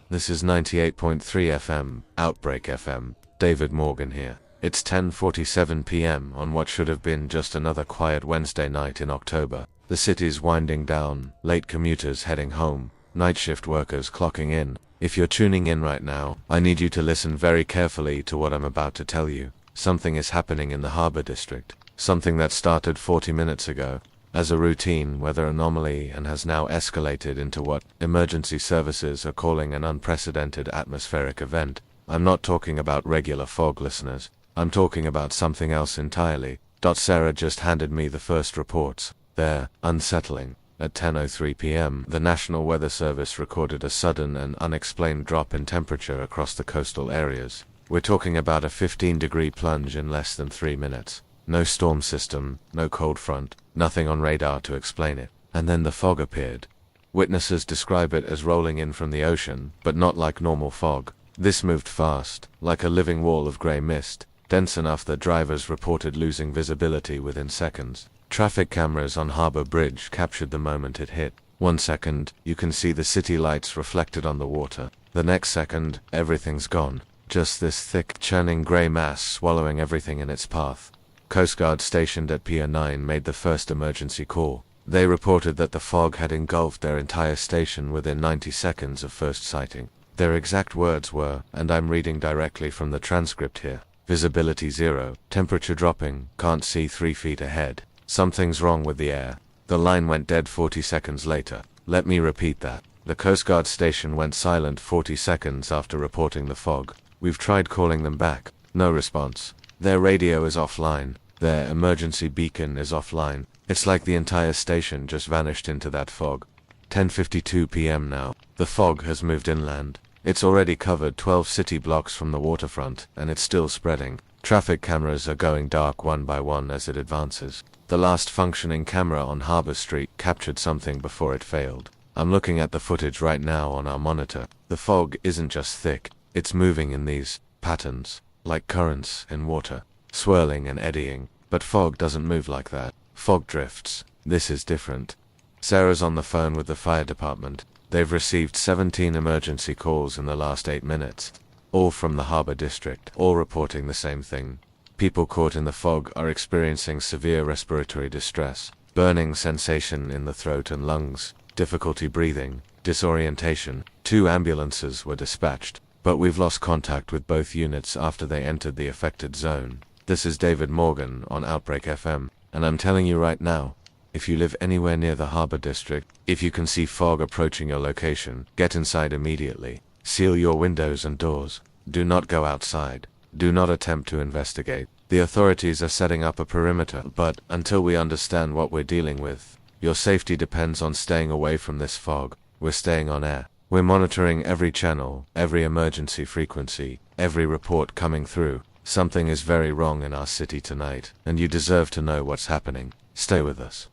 This is 98.3 FM, Outbreak FM. David Morgan here. It's 10:47 p.m. on what should have been just another quiet Wednesday night in October. The city's winding down, late commuters heading home, night shift workers clocking in. If you're tuning in right now, I need you to listen very carefully to what I'm about to tell you. Something is happening in the Harbor District. Something that started 40 minutes ago as a routine weather anomaly and has now escalated into what emergency services are calling an unprecedented atmospheric event. I'm not talking about regular fog, listeners. I'm talking about something else entirely. Sarah just handed me the first reports. They're unsettling. At 10:03 p.m., the National Weather Service recorded a sudden and unexplained drop in temperature across the coastal areas. We're talking about a 15-degree plunge in less than 3 minutes. No storm system, no cold front, nothing on radar to explain it. And then the fog appeared. Witnesses describe it as rolling in from the ocean, but not like normal fog. This moved fast, like a living wall of grey mist, dense enough that drivers reported losing visibility within seconds. Traffic cameras on Harbor Bridge captured the moment it hit. 1 second, you can see the city lights reflected on the water. The next second, everything's gone. Just this thick, churning grey mass swallowing everything in its path. Coast Guard stationed at Pier 9 made the first emergency call. They reported that the fog had engulfed their entire station within 90 seconds of first sighting. Their exact words were, and I'm reading directly from the transcript here, visibility 0, temperature dropping, can't see 3 feet ahead. Something's wrong with the air. The line went dead 40 seconds later. Let me repeat that. The Coast Guard station went silent 40 seconds after reporting the fog. We've tried calling them back. No response. Their radio is offline. Their emergency beacon is offline. It's like the entire station just vanished into that fog. 10:52 p.m. now. The fog has moved inland. It's already covered 12 city blocks from the waterfront, and it's still spreading. Traffic cameras are going dark one by one as it advances. The last functioning camera on Harbor Street captured something before it failed. I'm looking at the footage right now on our monitor. The fog isn't just thick, it's moving in these patterns, like currents in water, swirling and eddying. But fog doesn't move like that. Fog drifts. This is different. Sarah's on the phone with the fire department. They've received 17 emergency calls in the last 8 minutes, all from the Harbor District, all reporting the same thing. People caught in the fog are experiencing severe respiratory distress, burning sensation in the throat and lungs, difficulty breathing, disorientation. 2 ambulances were dispatched, but we've lost contact with both units after they entered the affected zone. This is David Morgan on Outbreak FM, and I'm telling you right now, if you live anywhere near the Harbor District, if you can see fog approaching your location, get inside immediately. Seal your windows and doors. Do not go outside. Do not attempt to investigate. The authorities are setting up a perimeter, but until we understand what we're dealing with, your safety depends on staying away from this fog. We're staying on air. We're monitoring every channel, every emergency frequency, every report coming through. Something is very wrong in our city tonight, and you deserve to know what's happening. Stay with us.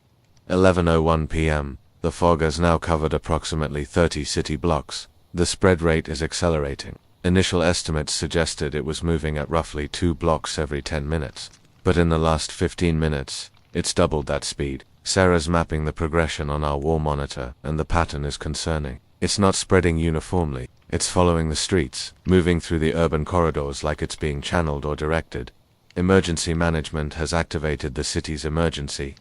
11:01 p.m. The fog has now covered approximately 30 city blocks. The spread rate is accelerating. Initial estimates suggested it was moving at roughly 2 blocks every 10 minutes. But in the last 15 minutes, it's doubled that speed. Sarah's mapping the progression on our wall monitor, and the pattern is concerning. It's not spreading uniformly. It's following the streets, moving through the urban corridors like it's being channeled or directed. Emergency management has activated the city's emergency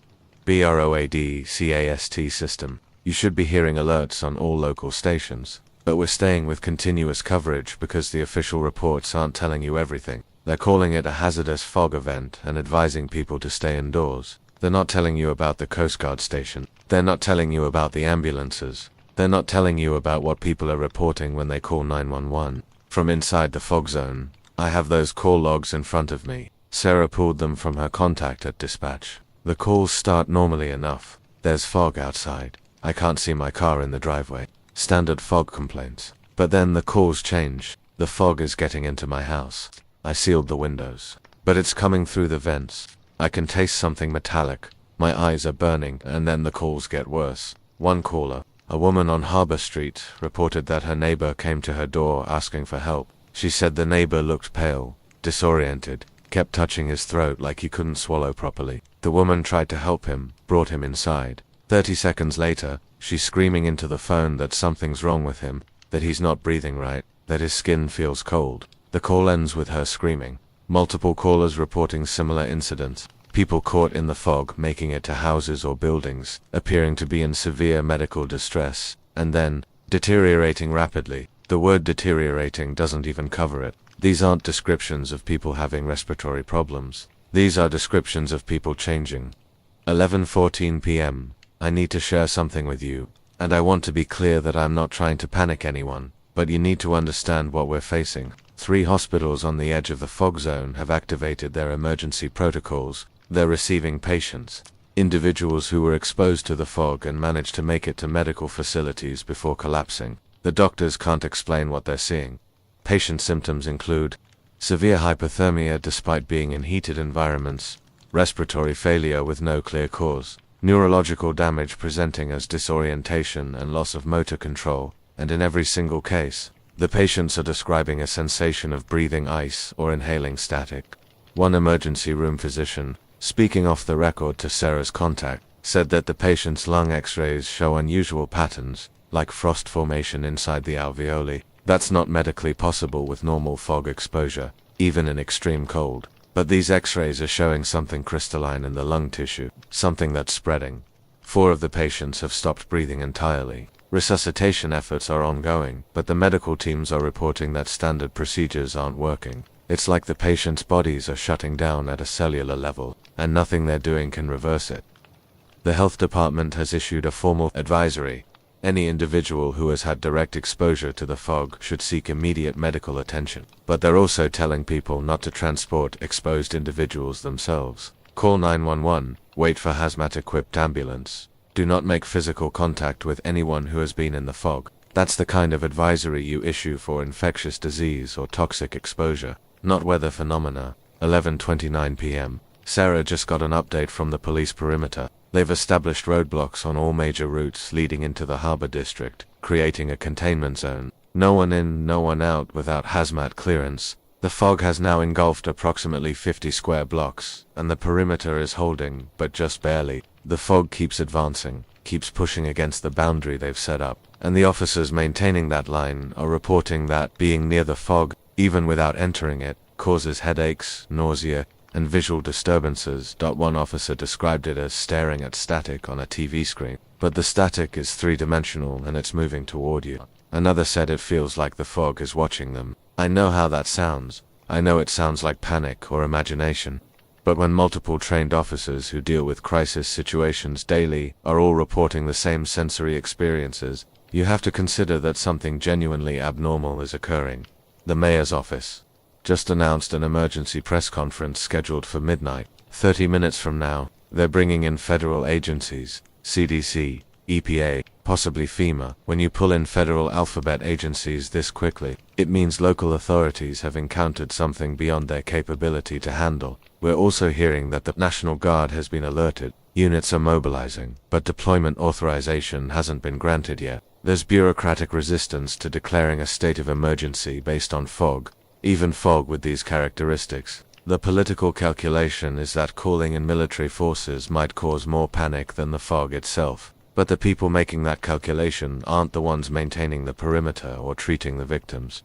BROADCAST system. You should be hearing alerts on all local stations. But we're staying with continuous coverage because the official reports aren't telling you everything. They're calling it a hazardous fog event and advising people to stay indoors. They're not telling you about the Coast Guard station. They're not telling you about the ambulances. They're not telling you about what people are reporting when they call 911. From inside the fog zone, I have those call logs in front of me. Sarah pulled them from her contact at dispatch. The calls start normally enough. There's fog outside. I can't see my car in the driveway. Standard fog complaints. But then the calls change. The fog is getting into my house. I sealed the windows. But it's coming through the vents. I can taste something metallic. My eyes are burning, and then the calls get worse. One caller, a woman on Harbor Street, reported that her neighbor came to her door asking for help. She said the neighbor looked pale, disoriented, kept touching his throat like he couldn't swallow properly. The woman tried to help him, brought him inside. 30 seconds later, she's screaming into the phone that something's wrong with him. that he's not breathing right, that his skin feels cold. The call ends with her screaming. Multiple callers reporting similar incidents. People caught in the fog making it to houses or buildings, appearing to be in severe medical distress, and then deteriorating rapidly. The word deteriorating doesn't even cover it. These aren't descriptions of people having respiratory problems. These are descriptions of people changing. 11:14 p.m. I need to share something with you, and I want to be clear that I'm not trying to panic anyone, but you need to understand what we're facing. 3 hospitals on the edge of the fog zone have activated their emergency protocols. They're receiving patients, individuals who were exposed to the fog and managed to make it to medical facilities before collapsing. The doctors can't explain what they're seeing. Patient symptoms include severe hypothermia despite being in heated environments, respiratory failure with no clear cause, neurological damage presenting as disorientation and loss of motor control, and in every single case, the patients are describing a sensation of breathing ice or inhaling static. One emergency room physician, speaking off the record to Sarah's contact, said that the patient's lung x-rays show unusual patterns, like frost formation inside the alveoli. That's not medically possible with normal fog exposure, even in extreme cold. But these x-rays are showing something crystalline in the lung tissue, something that's spreading. 4 of the patients have stopped breathing entirely. Resuscitation efforts are ongoing, but the medical teams are reporting that standard procedures aren't working. It's like the patient's bodies are shutting down at a cellular level, and nothing they're doing can reverse it. The health department has issued a formal advisory. Any individual who has had direct exposure to the fog should seek immediate medical attention. But they're also telling people not to transport exposed individuals themselves. Call 911, wait for hazmat-equipped ambulance. Do not make physical contact with anyone who has been in the fog. That's the kind of advisory you issue for infectious disease or toxic exposure, not weather phenomena. 11:29 p.m. Sarah just got an update from the police perimeter. They've established roadblocks on all major routes leading into the harbor district, creating a containment zone. No one in, no one out without hazmat clearance. The fog has now engulfed approximately 50 square blocks, and the perimeter is holding, but just barely. The fog keeps advancing, keeps pushing against the boundary they've set up, and the officers maintaining that line are reporting that being near the fog, even without entering it, causes headaches, nausea, and visual disturbances. One officer described it as staring at static on a TV screen, but the static is 3-dimensional and it's moving toward you. Another said it feels like the fog is watching them. I know how that sounds. I know it sounds like panic or imagination. But when multiple trained officers who deal with crisis situations daily are all reporting the same sensory experiences, you have to consider that something genuinely abnormal is occurring. The mayor's office just announced an emergency press conference scheduled for midnight. 30 minutes from now, they're bringing in federal agencies, CDC, EPA, possibly FEMA. When you pull in federal alphabet agencies this quickly, it means local authorities have encountered something beyond their capability to handle. We're also hearing that the National Guard has been alerted. Units are mobilizing, but deployment authorization hasn't been granted yet. There's bureaucratic resistance to declaring a state of emergency based on fog, even fog with these characteristics. The political calculation is that calling in military forces might cause more panic than the fog itself. But the people making that calculation aren't the ones maintaining the perimeter or treating the victims.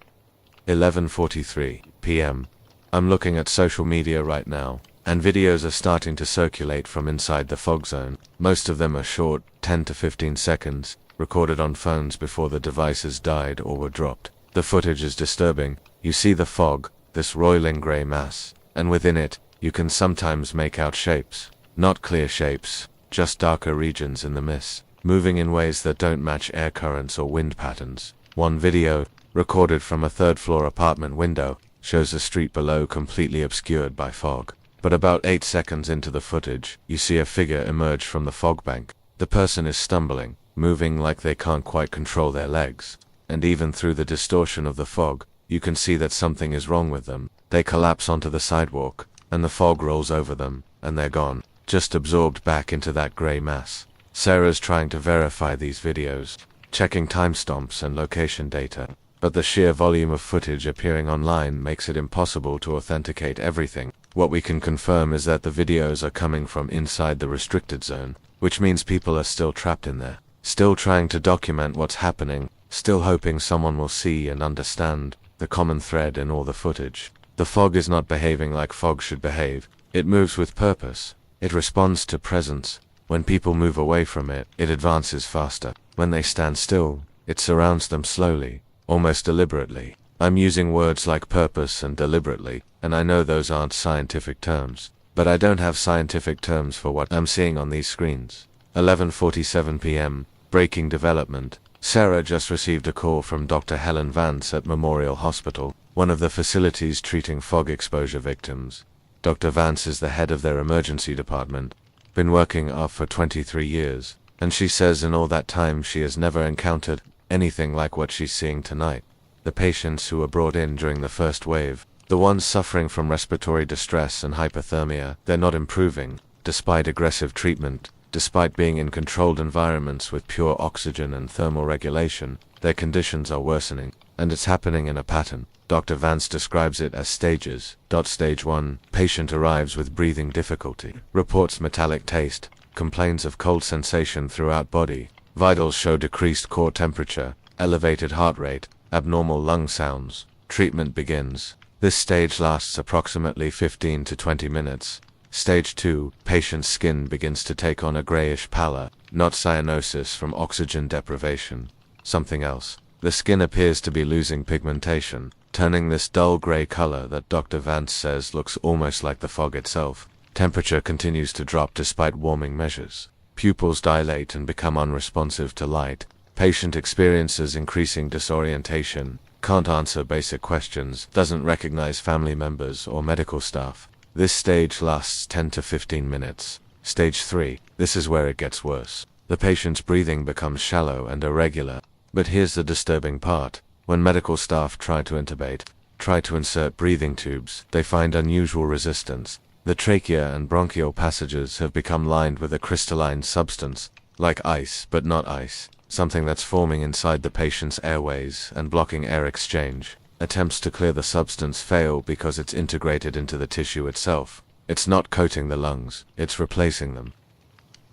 11:43 p.m. I'm looking at social media right now, and videos are starting to circulate from inside the fog zone. Most of them are short, 10 to 15 seconds, recorded on phones before the devices died or were dropped. The footage is disturbing. You see the fog, this roiling gray mass, and within it, you can sometimes make out shapes. Not clear shapes, just darker regions in the mist, moving in ways that don't match air currents or wind patterns. One video, recorded from a third-floor apartment window, shows the street below completely obscured by fog. But about 8 seconds into the footage, you see a figure emerge from the fog bank. The person is stumbling, moving like they can't quite control their legs. And even through the distortion of the fog, you can see that something is wrong with them. They collapse onto the sidewalk, and the fog rolls over them, and they're gone, just absorbed back into that gray mass. Sarah's trying to verify these videos, checking timestamps and location data, but the sheer volume of footage appearing online makes it impossible to authenticate everything. What we can confirm is that the videos are coming from inside the restricted zone, which means people are still trapped in there, still trying to document what's happening, still hoping someone will see and understand the common thread in all the footage. The fog is not behaving like fog should behave. It moves with purpose. It responds to presence. When people move away from it, it advances faster. When they stand still, it surrounds them slowly, almost deliberately. I'm using words like purpose and deliberately, and I know those aren't scientific terms, but I don't have scientific terms for what I'm seeing on these screens. 11:47 p.m. Breaking development. Sarah just received a call from Dr. Helen Vance at Memorial Hospital, one of the facilities treating fog exposure victims. Dr. Vance is the head of their emergency department, been working off for 23 years, and she says in all that time she has never encountered anything like what she's seeing tonight. The patients who were brought in during the first wave, the ones suffering from respiratory distress and hypothermia, they're not improving, despite aggressive treatment. Despite being in controlled environments with pure oxygen and thermal regulation, their conditions are worsening, and it's happening in a pattern. Dr. Vance describes it as stages. Stage 1, patient arrives with breathing difficulty, reports metallic taste, complains of cold sensation throughout body, vitals show decreased core temperature, elevated heart rate, abnormal lung sounds. Treatment begins. This stage lasts approximately 15 to 20 minutes. Stage 2, patient's skin begins to take on a grayish pallor, not cyanosis from oxygen deprivation. Something else. The skin appears to be losing pigmentation, turning this dull gray color that Dr. Vance says looks almost like the fog itself. Temperature continues to drop despite warming measures. Pupils dilate and become unresponsive to light. Patient experiences increasing disorientation, can't answer basic questions, doesn't recognize family members or medical staff. This stage lasts 10 to 15 minutes. Stage 3, this is where it gets worse. The patient's breathing becomes shallow and irregular. But here's the disturbing part. When medical staff try to intubate, try to insert breathing tubes, they find unusual resistance. The trachea and bronchial passages have become lined with a crystalline substance, like ice but not ice, something that's forming inside the patient's airways and blocking air exchange. Attempts to clear the substance fail because it's integrated into the tissue itself. It's not coating the lungs, it's replacing them.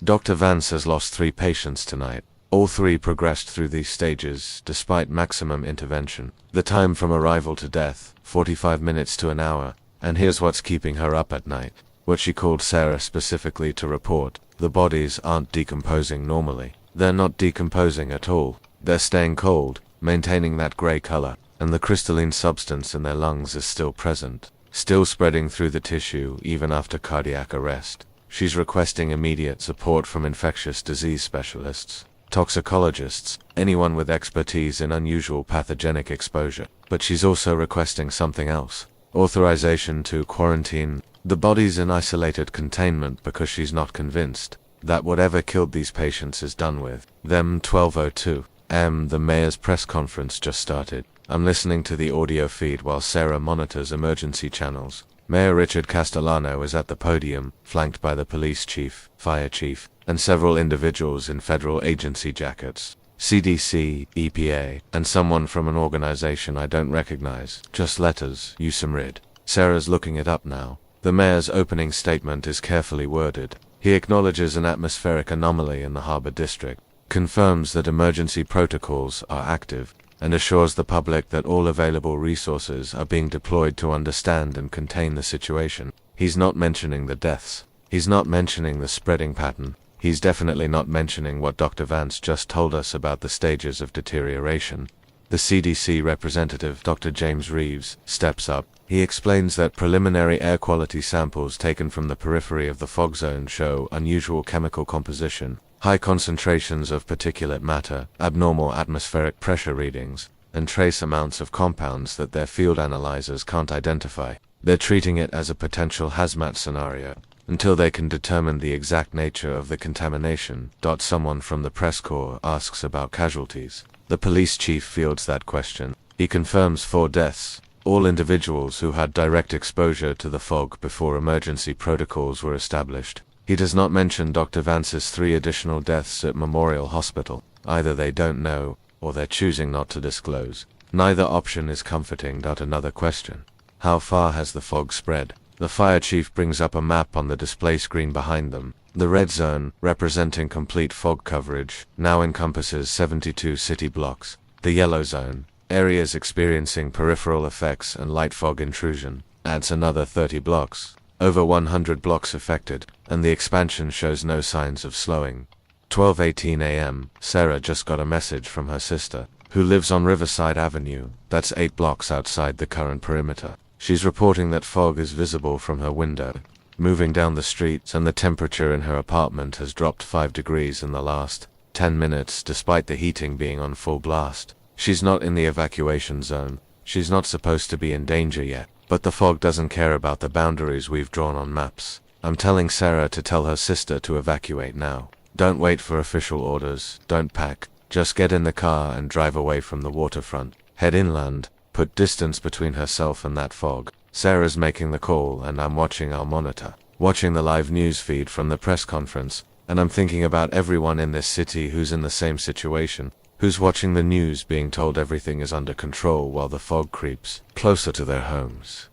Dr. Vance has lost 3 patients tonight. All 3 progressed through these stages, despite maximum intervention. The time from arrival to death, 45 minutes to an hour, and here's what's keeping her up at night. What she called Sarah specifically to report. The bodies aren't decomposing normally. They're not decomposing at all. They're staying cold, maintaining that gray color. And the crystalline substance in their lungs is still present, still spreading through the tissue even after cardiac arrest. She's requesting immediate support from infectious disease specialists, toxicologists, anyone with expertise in unusual pathogenic exposure. But she's also requesting something else. Authorization to quarantine the bodies in isolated containment because she's not convinced that whatever killed these patients is done with. Them 12:02 am. The mayor's press conference just started. I'm listening to the audio feed while Sarah monitors emergency channels. Mayor Richard Castellano is at the podium, flanked by the police chief, fire chief, and several individuals in federal agency jackets. CDC, EPA, and someone from an organization I don't recognize. Just letters, USAMRID. Sarah's looking it up now. The mayor's opening statement is carefully worded. He acknowledges an atmospheric anomaly in the Harbor District, confirms that emergency protocols are active, and assures the public that all available resources are being deployed to understand and contain the situation. He's not mentioning the deaths. He's not mentioning the spreading pattern. He's definitely not mentioning what Dr. Vance just told us about the stages of deterioration. The CDC representative, Dr. James Reeves, steps up. He explains that preliminary air quality samples taken from the periphery of the fog zone show unusual chemical composition, high concentrations of particulate matter, abnormal atmospheric pressure readings, and trace amounts of compounds that their field analyzers can't identify. They're treating it as a potential hazmat scenario, until they can determine the exact nature of the contamination. Someone from the press corps asks about casualties. The police chief fields that question. He confirms 4 deaths, all individuals who had direct exposure to the fog before emergency protocols were established. He does not mention Dr. Vance's 3 additional deaths at Memorial Hospital. Either they don't know, or they're choosing not to disclose. Neither option is comforting. Another question. How far has the fog spread? The fire chief brings up a map on the display screen behind them. The red zone, representing complete fog coverage, now encompasses 72 city blocks. The yellow zone, areas experiencing peripheral effects and light fog intrusion, adds another 30 blocks. Over 100 blocks affected, and the expansion shows no signs of slowing. 12:18 a.m., Sarah just got a message from her sister, who lives on Riverside Avenue, that's 8 blocks outside the current perimeter. She's reporting that fog is visible from her window, moving down the streets, and the temperature in her apartment has dropped 5 degrees in the last 10 minutes despite the heating being on full blast. She's not in the evacuation zone, she's not supposed to be in danger yet, but the fog doesn't care about the boundaries we've drawn on maps. I'm telling Sarah to tell her sister to evacuate now. Don't wait for official orders, don't pack, just get in the car and drive away from the waterfront. Head inland, put distance between herself and that fog. Sarah's making the call and I'm watching our monitor, watching the live news feed from the press conference, and I'm thinking about everyone in this city who's in the same situation, who's watching the news being told everything is under control while the fog creeps closer to their homes.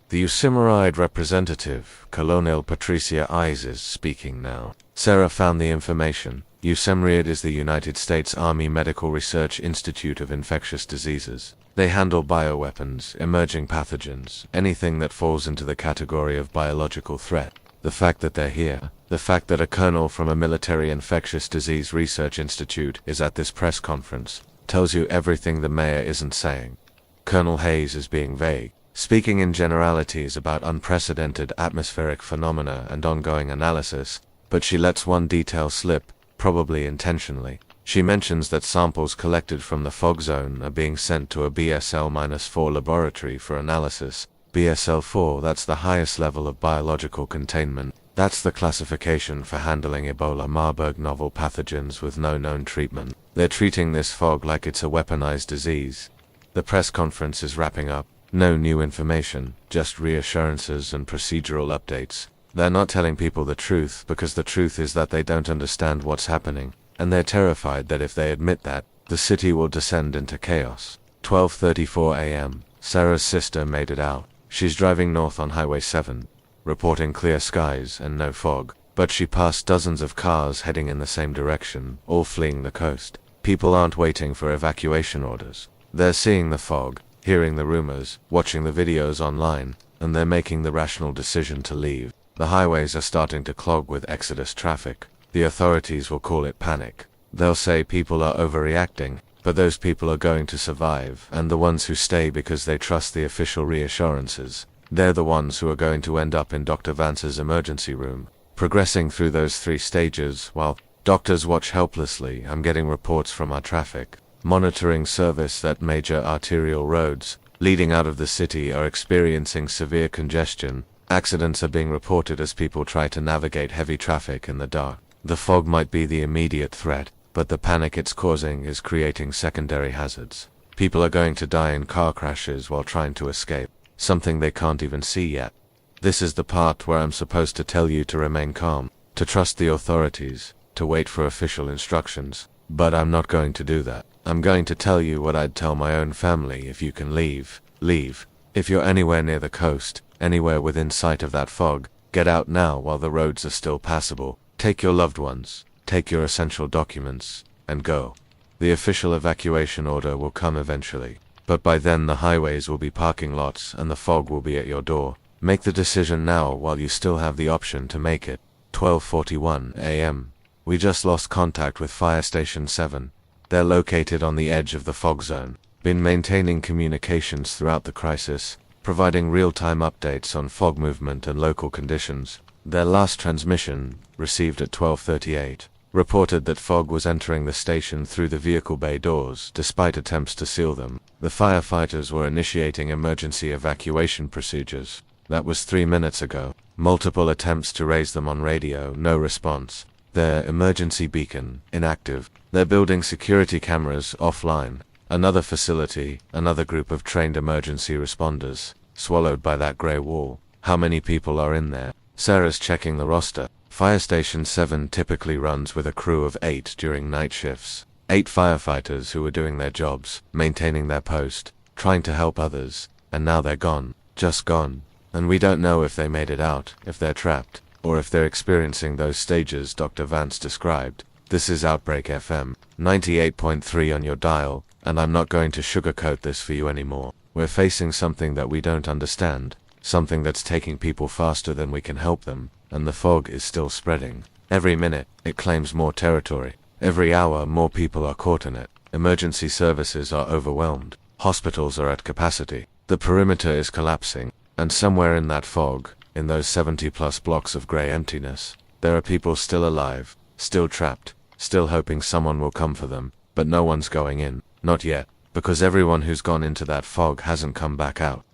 The Usimaride representative, Colonel Patricia Eyes, is speaking now. Sarah found the information. USEMRIAD is the United States Army Medical Research Institute of Infectious Diseases. They handle bioweapons, emerging pathogens, anything that falls into the category of biological threat. The fact that they're here, the fact that a colonel from a military infectious disease research institute is at this press conference, tells you everything the mayor isn't saying. Colonel Hayes is being vague, speaking in generalities about unprecedented atmospheric phenomena and ongoing analysis, but she lets one detail slip, probably intentionally. She mentions that samples collected from the fog zone are being sent to a BSL-4 laboratory for analysis. BSL-4, that's the highest level of biological containment. That's the classification for handling Ebola Marburg novel pathogens with no known treatment. They're treating this fog like it's a weaponized disease. The press conference is wrapping up. No new information, just reassurances and procedural updates. They're not telling people the truth because the truth is that they don't understand what's happening, and they're terrified that if they admit that, the city will descend into chaos. 12:34 a.m. Sarah's sister made it out. She's driving north on Highway 7, reporting clear skies and no fog, but she passed dozens of cars heading in the same direction, all fleeing the coast. People aren't waiting for evacuation orders. They're seeing the fog, hearing the rumors, watching the videos online, and they're making the rational decision to leave. The highways are starting to clog with exodus traffic. The authorities will call it panic. They'll say people are overreacting, but those people are going to survive, and the ones who stay because they trust the official reassurances, they're the ones who are going to end up in Dr. Vance's emergency room. Progressing through those 3 stages, while doctors watch helplessly, I'm getting reports from our traffic monitoring service that major arterial roads leading out of the city are experiencing severe congestion. Accidents are being reported as people try to navigate heavy traffic in the dark. The fog might be the immediate threat, but the panic it's causing is creating secondary hazards. People are going to die in car crashes while trying to escape, something they can't even see yet. This is the part where I'm supposed to tell you to remain calm, to trust the authorities, to wait for official instructions, but I'm not going to do that. I'm going to tell you what I'd tell my own family: if you can leave, leave. If you're anywhere near the coast, anywhere within sight of that fog, get out now while the roads are still passable. Take your loved ones, take your essential documents, and go. The official evacuation order will come eventually, but by then the highways will be parking lots and the fog will be at your door. Make the decision now while you still have the option to make it. 12:41 a.m. We just lost contact with Fire Station 7. They're located on the edge of the fog zone. Been maintaining communications throughout the crisis, providing real-time updates on fog movement and local conditions. Their last transmission, received at 12:38, reported that fog was entering the station through the vehicle bay doors, despite attempts to seal them. The firefighters were initiating emergency evacuation procedures. That was 3 minutes ago. Multiple attempts to raise them on radio, no response. Their emergency beacon, inactive. They're building security cameras offline. Another facility, another group of trained emergency responders, swallowed by that grey wall. How many people are in there? Sarah's checking the roster. Fire Station 7 typically runs with a crew of 8 during night shifts. 8 firefighters who were doing their jobs, maintaining their post, trying to help others, and now they're gone. Just gone. And we don't know if they made it out, if they're trapped, or if they're experiencing those stages Dr. Vance described. This is Outbreak FM, 98.3 on your dial, And I'm not going to sugarcoat this for you anymore. We're facing something that we don't understand, something that's taking people faster than we can help them, and the fog is still spreading. Every minute, it claims more territory. Every hour, more people are caught in it. Emergency services are overwhelmed. Hospitals are at capacity. The perimeter is collapsing. And somewhere in that fog, in those 70+ blocks of grey emptiness, there are people still alive, still trapped, still hoping someone will come for them, but no one's going in. Not yet, because everyone who's gone into that fog hasn't come back out.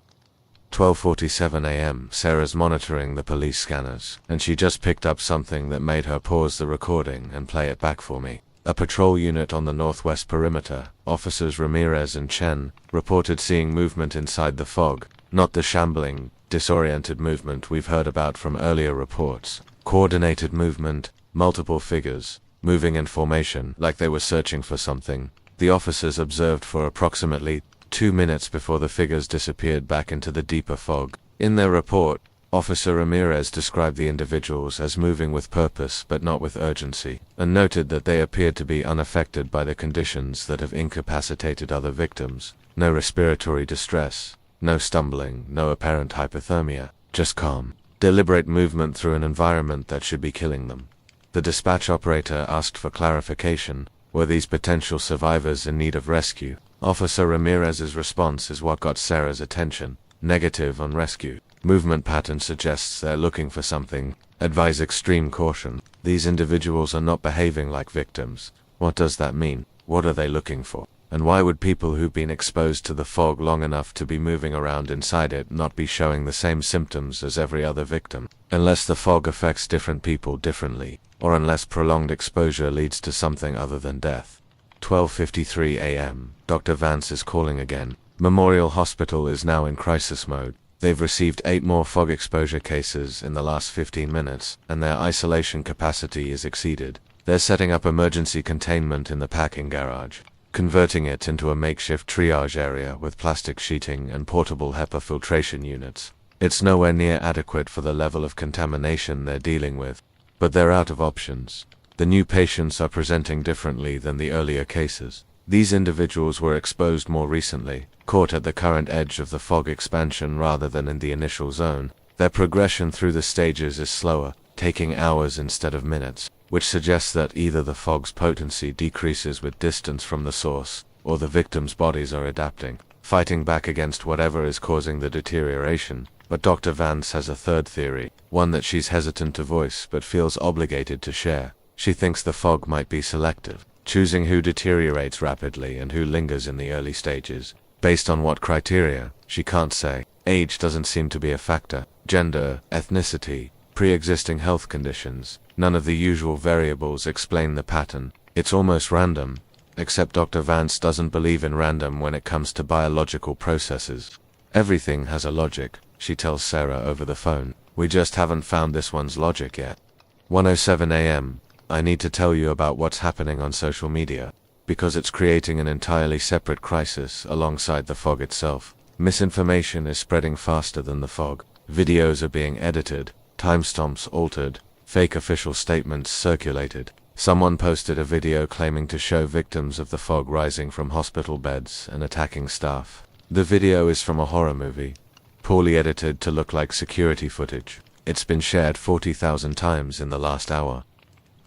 12:47 a.m. Sarah's monitoring the police scanners, and she just picked up something that made her pause the recording and play it back for me. A patrol unit on the northwest perimeter, Officers Ramirez and Chen, reported seeing movement inside the fog, not the shambling, disoriented movement we've heard about from earlier reports. Coordinated movement, multiple figures, moving in formation like they were searching for something. The officers observed for approximately 2 minutes before the figures disappeared back into the deeper fog. In their report, Officer Ramirez described the individuals as moving with purpose but not with urgency, and noted that they appeared to be unaffected by the conditions that have incapacitated other victims. No respiratory distress, no stumbling, no apparent hypothermia, just calm, deliberate movement through an environment that should be killing them. The dispatch operator asked for clarification. Were these potential survivors in need of rescue? Officer Ramirez's response is what got Sarah's attention. Negative on rescue. Movement pattern suggests they're looking for something. Advise extreme caution. These individuals are not behaving like victims. What does that mean? What are they looking for? And why would people who've been exposed to the fog long enough to be moving around inside it not be showing the same symptoms as every other victim? Unless the fog affects different people differently, or unless prolonged exposure leads to something other than death. 12:53 a.m. Dr. Vance is calling again. Memorial Hospital is now in crisis mode. They've received 8 more fog exposure cases in the last 15 minutes, and their isolation capacity is exceeded. They're setting up emergency containment in the packing garage, converting it into a makeshift triage area with plastic sheeting and portable HEPA filtration units. It's nowhere near adequate for the level of contamination they're dealing with, but they're out of options. The new patients are presenting differently than the earlier cases. These individuals were exposed more recently, caught at the current edge of the fog expansion rather than in the initial zone. Their progression through the stages is slower, taking hours instead of minutes, which suggests that either the fog's potency decreases with distance from the source, or the victims' bodies are adapting, fighting back against whatever is causing the deterioration. But Dr. Vance has a third theory, one that she's hesitant to voice but feels obligated to share. She thinks the fog might be selective, choosing who deteriorates rapidly and who lingers in the early stages. Based on what criteria, she can't say. Age doesn't seem to be a factor. Gender, ethnicity, pre-existing health conditions, none of the usual variables explain the pattern. It's almost random, except Dr. Vance doesn't believe in random when it comes to biological processes. Everything has a logic, she tells Sarah over the phone. We just haven't found this one's logic yet. 1:07 a.m. I need to tell you about what's happening on social media, because it's creating an entirely separate crisis alongside the fog itself. Misinformation is spreading faster than the fog. Videos are being edited, timestamps altered, fake official statements circulated. Someone posted a video claiming to show victims of the fog rising from hospital beds and attacking staff. The video is from a horror movie, poorly edited to look like security footage. It's been shared 40,000 times in the last hour.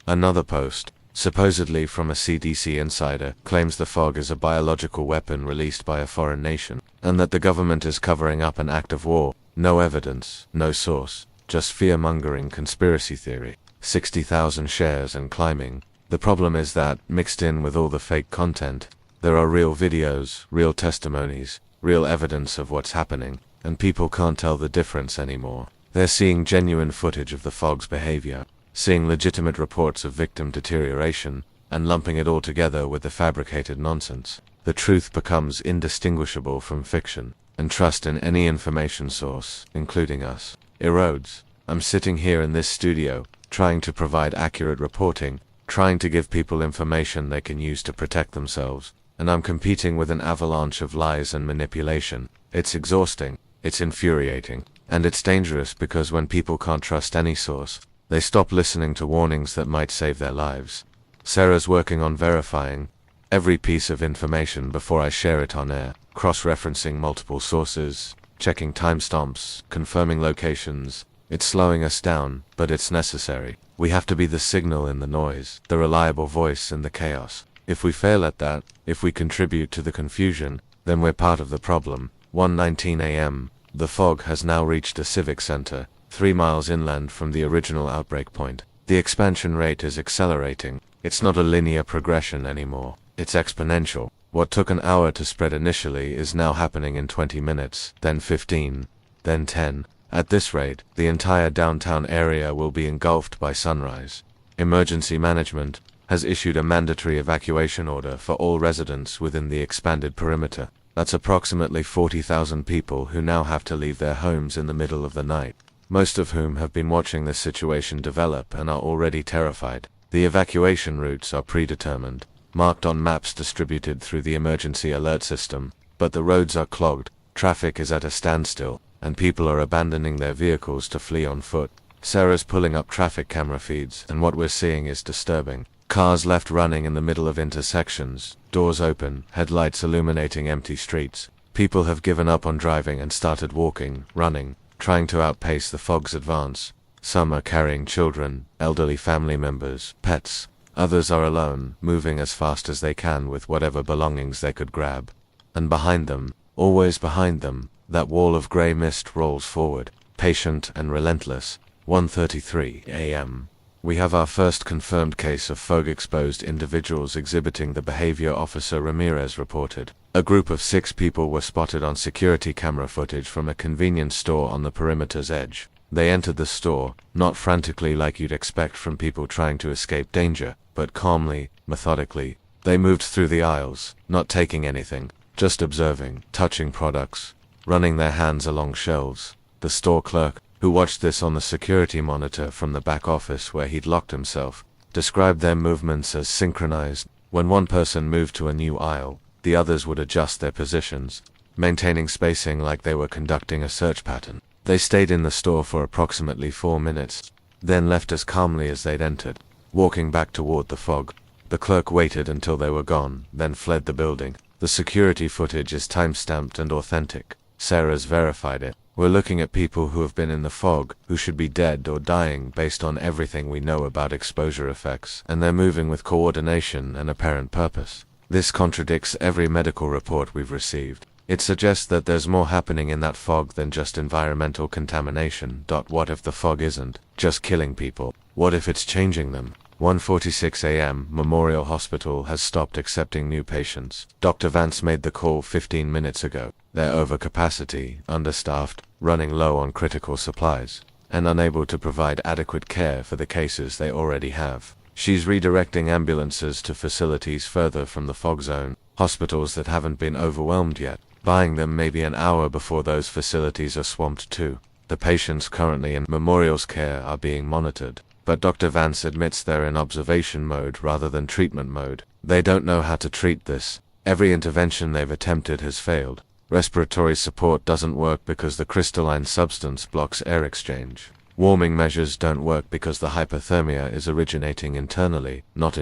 Another post, supposedly from a CDC insider, claims the fog is a biological weapon released by a foreign nation, and that the government is covering up an act of war. No evidence, no source, just fear-mongering conspiracy theory. 60,000 shares and climbing. The problem is that, mixed in with all the fake content, there are real videos, real testimonies, real evidence of what's happening, and people can't tell the difference anymore. They're seeing genuine footage of the fog's behavior, seeing legitimate reports of victim deterioration, and lumping it all together with the fabricated nonsense. The truth becomes indistinguishable from fiction, and trust in any information source, including us, erodes. I'm sitting here in this studio, trying to provide accurate reporting, trying to give people information they can use to protect themselves, and I'm competing with an avalanche of lies and manipulation. It's exhausting, it's infuriating, and it's dangerous because when people can't trust any source, they stop listening to warnings that might save their lives. Sarah's working on verifying, every piece of information before I share it on air, cross-referencing multiple sources, checking timestamps, confirming locations. It's slowing us down, but it's necessary. We have to be the signal in the noise, the reliable voice in the chaos. If we fail at that, if we contribute to the confusion, then we're part of the problem. 1:19 a.m. The fog has now reached a civic center, 3 miles inland from the original outbreak point. The expansion rate is accelerating. It's not a linear progression anymore. It's exponential. What took an hour to spread initially is now happening in 20 minutes, then 15, then 10. At this rate, the entire downtown area will be engulfed by sunrise. Emergency management has issued a mandatory evacuation order for all residents within the expanded perimeter. That's approximately 40,000 people who now have to leave their homes in the middle of the night, most of whom have been watching this situation develop and are already terrified. The evacuation routes are predetermined, marked on maps distributed through the emergency alert system, but the roads are clogged, traffic is at a standstill, and people are abandoning their vehicles to flee on foot. Sarah's pulling up traffic camera feeds, and what we're seeing is disturbing. Cars left running in the middle of intersections, doors open, headlights illuminating empty streets. People have given up on driving and started walking, running, trying to outpace the fog's advance. Some are carrying children, elderly family members, pets. Others are alone, moving as fast as they can with whatever belongings they could grab. And behind them, always behind them, that wall of grey mist rolls forward, patient and relentless. 1:33 a.m. We have our first confirmed case of fog-exposed individuals exhibiting the behavior Officer Ramirez reported. A group of 6 people were spotted on security camera footage from a convenience store on the perimeter's edge. They entered the store, not frantically like you'd expect from people trying to escape danger, but calmly, methodically. They moved through the aisles, not taking anything, just observing, touching products, running their hands along shelves. The store clerk, who watched this on the security monitor from the back office where he'd locked himself, described their movements as synchronized. When one person moved to a new aisle, the others would adjust their positions, maintaining spacing like they were conducting a search pattern. They stayed in the store for approximately 4 minutes, then left as calmly as they'd entered, walking back toward the fog. The clerk waited until they were gone, then fled the building. The security footage is time-stamped and authentic. Sarah's verified it. We're looking at people who have been in the fog, who should be dead or dying based on everything we know about exposure effects, and they're moving with coordination and apparent purpose. This contradicts every medical report we've received. It suggests that there's more happening in that fog than just environmental contamination. What if the fog isn't just killing people? What if it's changing them? 1:46 a.m. Memorial Hospital has stopped accepting new patients. Dr. Vance made the call 15 minutes ago. They're over capacity, understaffed, running low on critical supplies, and unable to provide adequate care for the cases they already have. She's redirecting ambulances to facilities further from the fog zone, hospitals that haven't been overwhelmed yet, buying them maybe an hour before those facilities are swamped too. The patients currently in Memorial's care are being monitored, but Dr. Vance admits they're in observation mode rather than treatment mode. They don't know how to treat this. Every intervention they've attempted has failed. Respiratory support doesn't work because the crystalline substance blocks air exchange. Warming measures don't work because the hypothermia is originating internally, not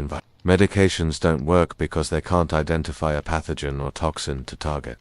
medications don't work because they can't identify a pathogen or toxin to target.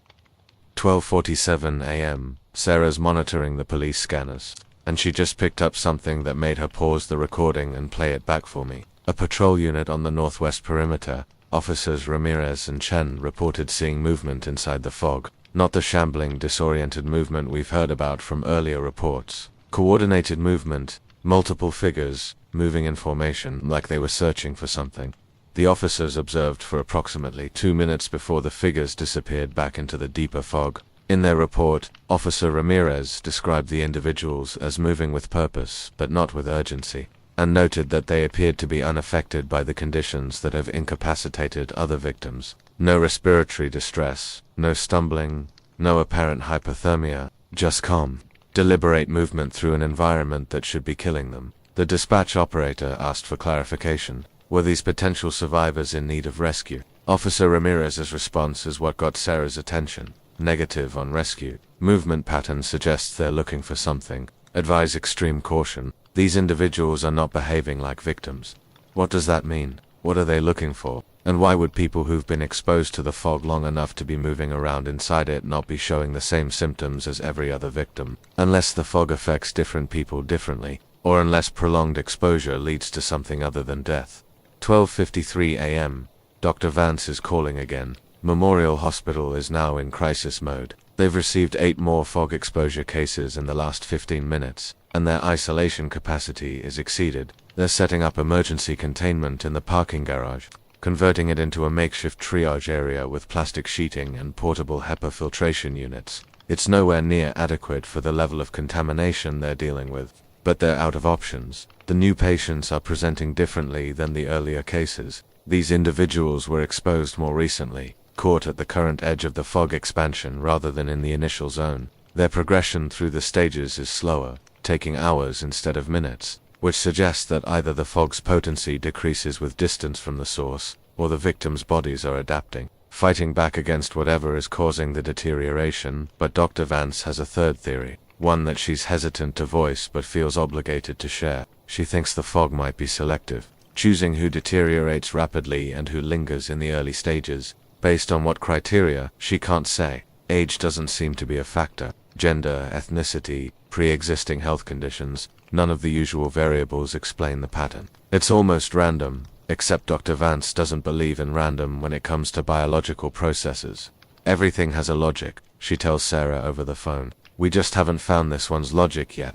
12:47 a.m. Sarah's monitoring the police scanners, and she just picked up something that made her pause the recording and play it back for me. A patrol unit on the northwest perimeter, Officers Ramirez and Chen, reported seeing movement inside the fog. Not the shambling, disoriented movement we've heard about from earlier reports. Coordinated movement, multiple figures, moving in formation like they were searching for something. The officers observed for approximately 2 minutes before the figures disappeared back into the deeper fog. In their report, Officer Ramirez described the individuals as moving with purpose, but not with urgency, and noted that they appeared to be unaffected by the conditions that have incapacitated other victims. No respiratory distress, no stumbling, no apparent hypothermia, just calm, deliberate movement through an environment that should be killing them. The dispatch operator asked for clarification. Were these potential survivors in need of rescue? Officer Ramirez's response is what got Sarah's attention. Negative on rescue. Movement pattern suggests they're looking for something. Advise extreme caution. These individuals are not behaving like victims. What does that mean? What are they looking for? And why would people who've been exposed to the fog long enough to be moving around inside it not be showing the same symptoms as every other victim? Unless the fog affects different people differently, or unless prolonged exposure leads to something other than death. 12:53 a.m. Dr. Vance is calling again. Memorial Hospital is now in crisis mode. They've received 8 more fog exposure cases in the last 15 minutes, and their isolation capacity is exceeded. They're setting up emergency containment in the parking garage, converting it into a makeshift triage area with plastic sheeting and portable HEPA filtration units. It's nowhere near adequate for the level of contamination they're dealing with, but they're out of options. The new patients are presenting differently than the earlier cases. These individuals were exposed more recently, caught at the current edge of the fog expansion rather than in the initial zone. Their progression through the stages is slower, taking hours instead of minutes, which suggests that either the fog's potency decreases with distance from the source, or the victims' bodies are adapting, fighting back against whatever is causing the deterioration. But Dr. Vance has a third theory, one that she's hesitant to voice but feels obligated to share. She thinks the fog might be selective, choosing who deteriorates rapidly and who lingers in the early stages. Based on what criteria, she can't say. Age doesn't seem to be a factor. Gender, ethnicity, pre-existing health conditions, none of the usual variables explain the pattern. It's almost random, except Dr. Vance doesn't believe in random when it comes to biological processes. Everything has a logic, she tells Sarah over the phone. We just haven't found this one's logic yet.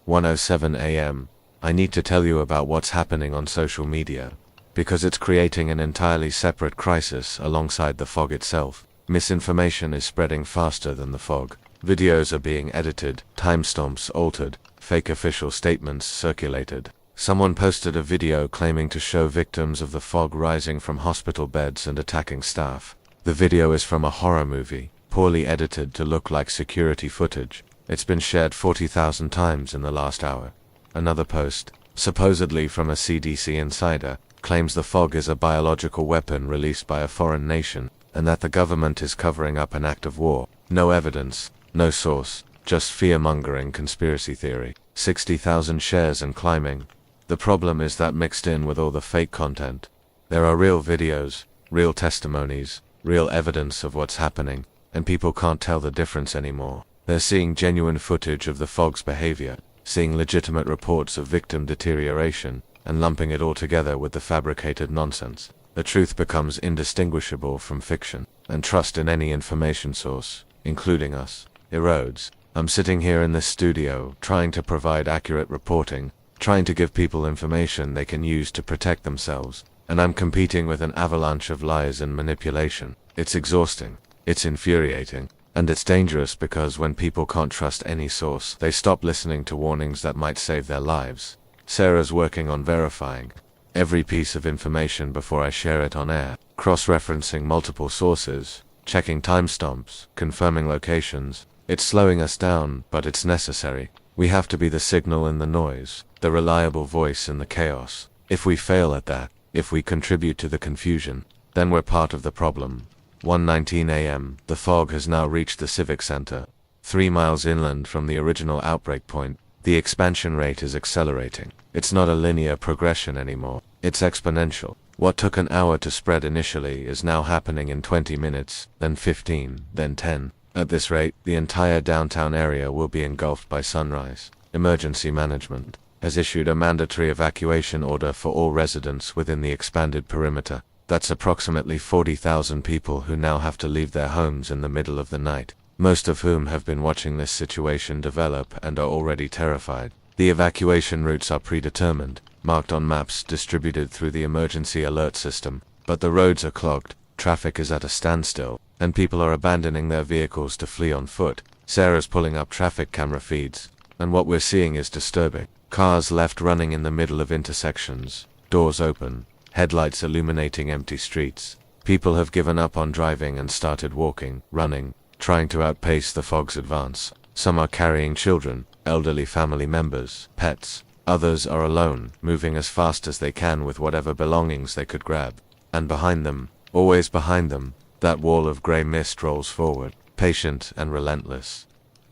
1:07 a.m. I need to tell you about what's happening on social media, because it's creating an entirely separate crisis alongside the fog itself. Misinformation is spreading faster than the fog. Videos are being edited, timestamps altered, fake official statements circulated. Someone posted a video claiming to show victims of the fog rising from hospital beds and attacking staff. The video is from a horror movie, poorly edited to look like security footage. It's been shared 40,000 times in the last hour. Another post, supposedly from a CDC insider, claims the fog is a biological weapon released by a foreign nation, and that the government is covering up an act of war. No evidence, no source, just fear-mongering conspiracy theory. 60,000 shares and climbing. The problem is that mixed in with all the fake content, there are real videos, real testimonies, real evidence of what's happening, and people can't tell the difference anymore. They're seeing genuine footage of the fog's behavior, seeing legitimate reports of victim deterioration, and lumping it all together with the fabricated nonsense. The truth becomes indistinguishable from fiction, and trust in any information source, including us, erodes. I'm sitting here in this studio, trying to provide accurate reporting, trying to give people information they can use to protect themselves, and I'm competing with an avalanche of lies and manipulation. It's exhausting, it's infuriating, and it's dangerous because when people can't trust any source, they stop listening to warnings that might save their lives. Sarah's working on verifying every piece of information before I share it on air, cross-referencing multiple sources, checking timestamps, confirming locations. It's slowing us down, but it's necessary. We have to be the signal in the noise, the reliable voice in the chaos. If we fail at that, if we contribute to the confusion, then we're part of the problem. 1:19 a.m. The fog has now reached the Civic Center. 3 miles inland from the original outbreak point, the expansion rate is accelerating. It's not a linear progression anymore, it's exponential. What took an hour to spread initially is now happening in 20 minutes, then 15, then 10. At this rate, the entire downtown area will be engulfed by sunrise. Emergency management has issued a mandatory evacuation order for all residents within the expanded perimeter. That's approximately 40,000 people who now have to leave their homes in the middle of the night, most of whom have been watching this situation develop and are already terrified. The evacuation routes are predetermined, marked on maps distributed through the emergency alert system, but the roads are clogged, traffic is at a standstill, and people are abandoning their vehicles to flee on foot. Sarah's pulling up traffic camera feeds, and what we're seeing is disturbing. Cars left running in the middle of intersections, doors open, headlights illuminating empty streets. People have given up on driving and started walking, running, trying to outpace the fog's advance. Some are carrying children, elderly family members, pets. Others are alone, moving as fast as they can with whatever belongings they could grab. And behind them, always behind them, that wall of grey mist rolls forward, patient and relentless.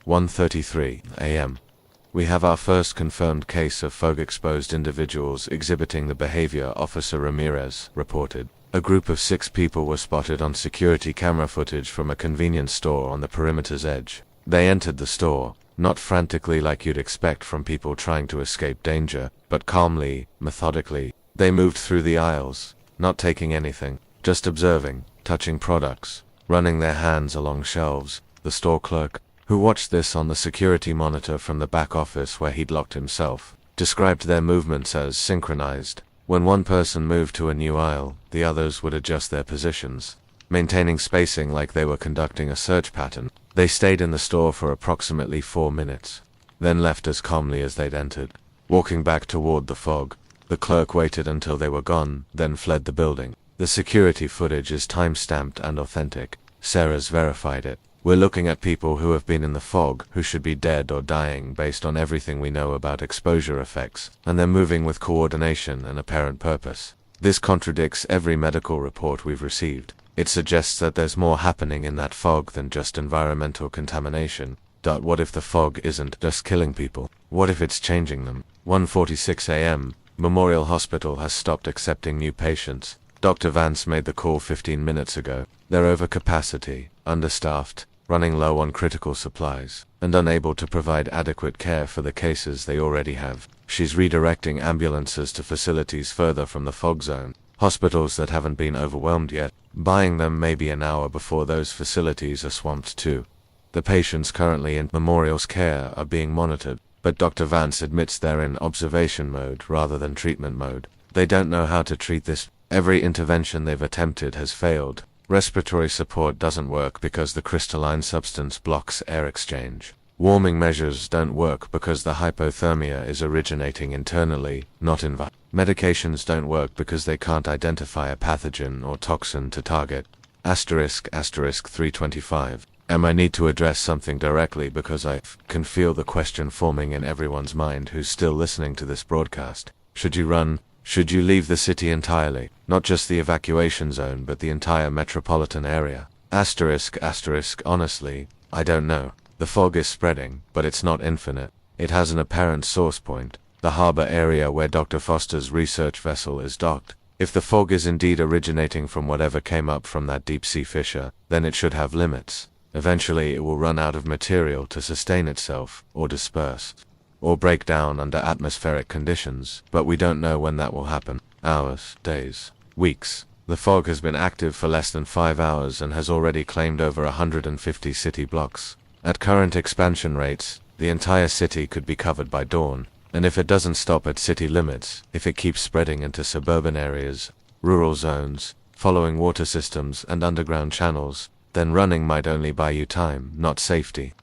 1:33 a.m. We have our first confirmed case of fog-exposed individuals exhibiting the behavior Officer Ramirez reported. A group of 6 people were spotted on security camera footage from a convenience store on the perimeter's edge. They entered the store, not frantically like you'd expect from people trying to escape danger, but calmly, methodically. They moved through the aisles, not taking anything, just observing, touching products, running their hands along shelves. The store clerk, who watched this on the security monitor from the back office where he'd locked himself, described their movements as synchronized. When one person moved to a new aisle, the others would adjust their positions, maintaining spacing like they were conducting a search pattern. They stayed in the store for approximately 4 minutes, then left as calmly as they'd entered. Walking back toward the fog, the clerk waited until they were gone, then fled the building. The security footage is time-stamped and authentic. Sarah's verified it. We're looking at people who have been in the fog, who should be dead or dying based on everything we know about exposure effects, and they're moving with coordination and apparent purpose. This contradicts every medical report we've received. It suggests that there's more happening in that fog than just environmental contamination. What if the fog isn't just killing people? What if it's changing them? 1:46 a.m. Memorial Hospital has stopped accepting new patients. Dr. Vance made the call 15 minutes ago. They're over capacity, understaffed, running low on critical supplies, and unable to provide adequate care for the cases they already have. She's redirecting ambulances to facilities further from the fog zone, hospitals that haven't been overwhelmed yet, buying them maybe an hour before those facilities are swamped too. The patients currently in Memorial's care are being monitored, but Dr. Vance admits they're in observation mode rather than treatment mode. They don't know how to treat this. Every intervention they've attempted has failed. Respiratory support doesn't work because the crystalline substance blocks air exchange. Warming measures don't work because the hypothermia is originating internally, not in medications don't work because they can't identify a pathogen or toxin to target. **325. I need to address something directly because I can feel the question forming in everyone's mind who's still listening to this broadcast. Should you run? Should you leave the city entirely? Not just the evacuation zone, but the entire metropolitan area? Honestly, I don't know. The fog is spreading, but it's not infinite. It has an apparent source point, the harbor area where Dr. Foster's research vessel is docked. If the fog is indeed originating from whatever came up from that deep-sea fissure, then it should have limits. Eventually it will run out of material to sustain itself, or disperse, or break down under atmospheric conditions, but we don't know when that will happen. Hours, days, weeks. The fog has been active for less than 5 hours and has already claimed over 150 city blocks. At current expansion rates, the entire city could be covered by dawn, and if it doesn't stop at city limits, if it keeps spreading into suburban areas, rural zones, following water systems and underground channels, then running might only buy you time, not safety.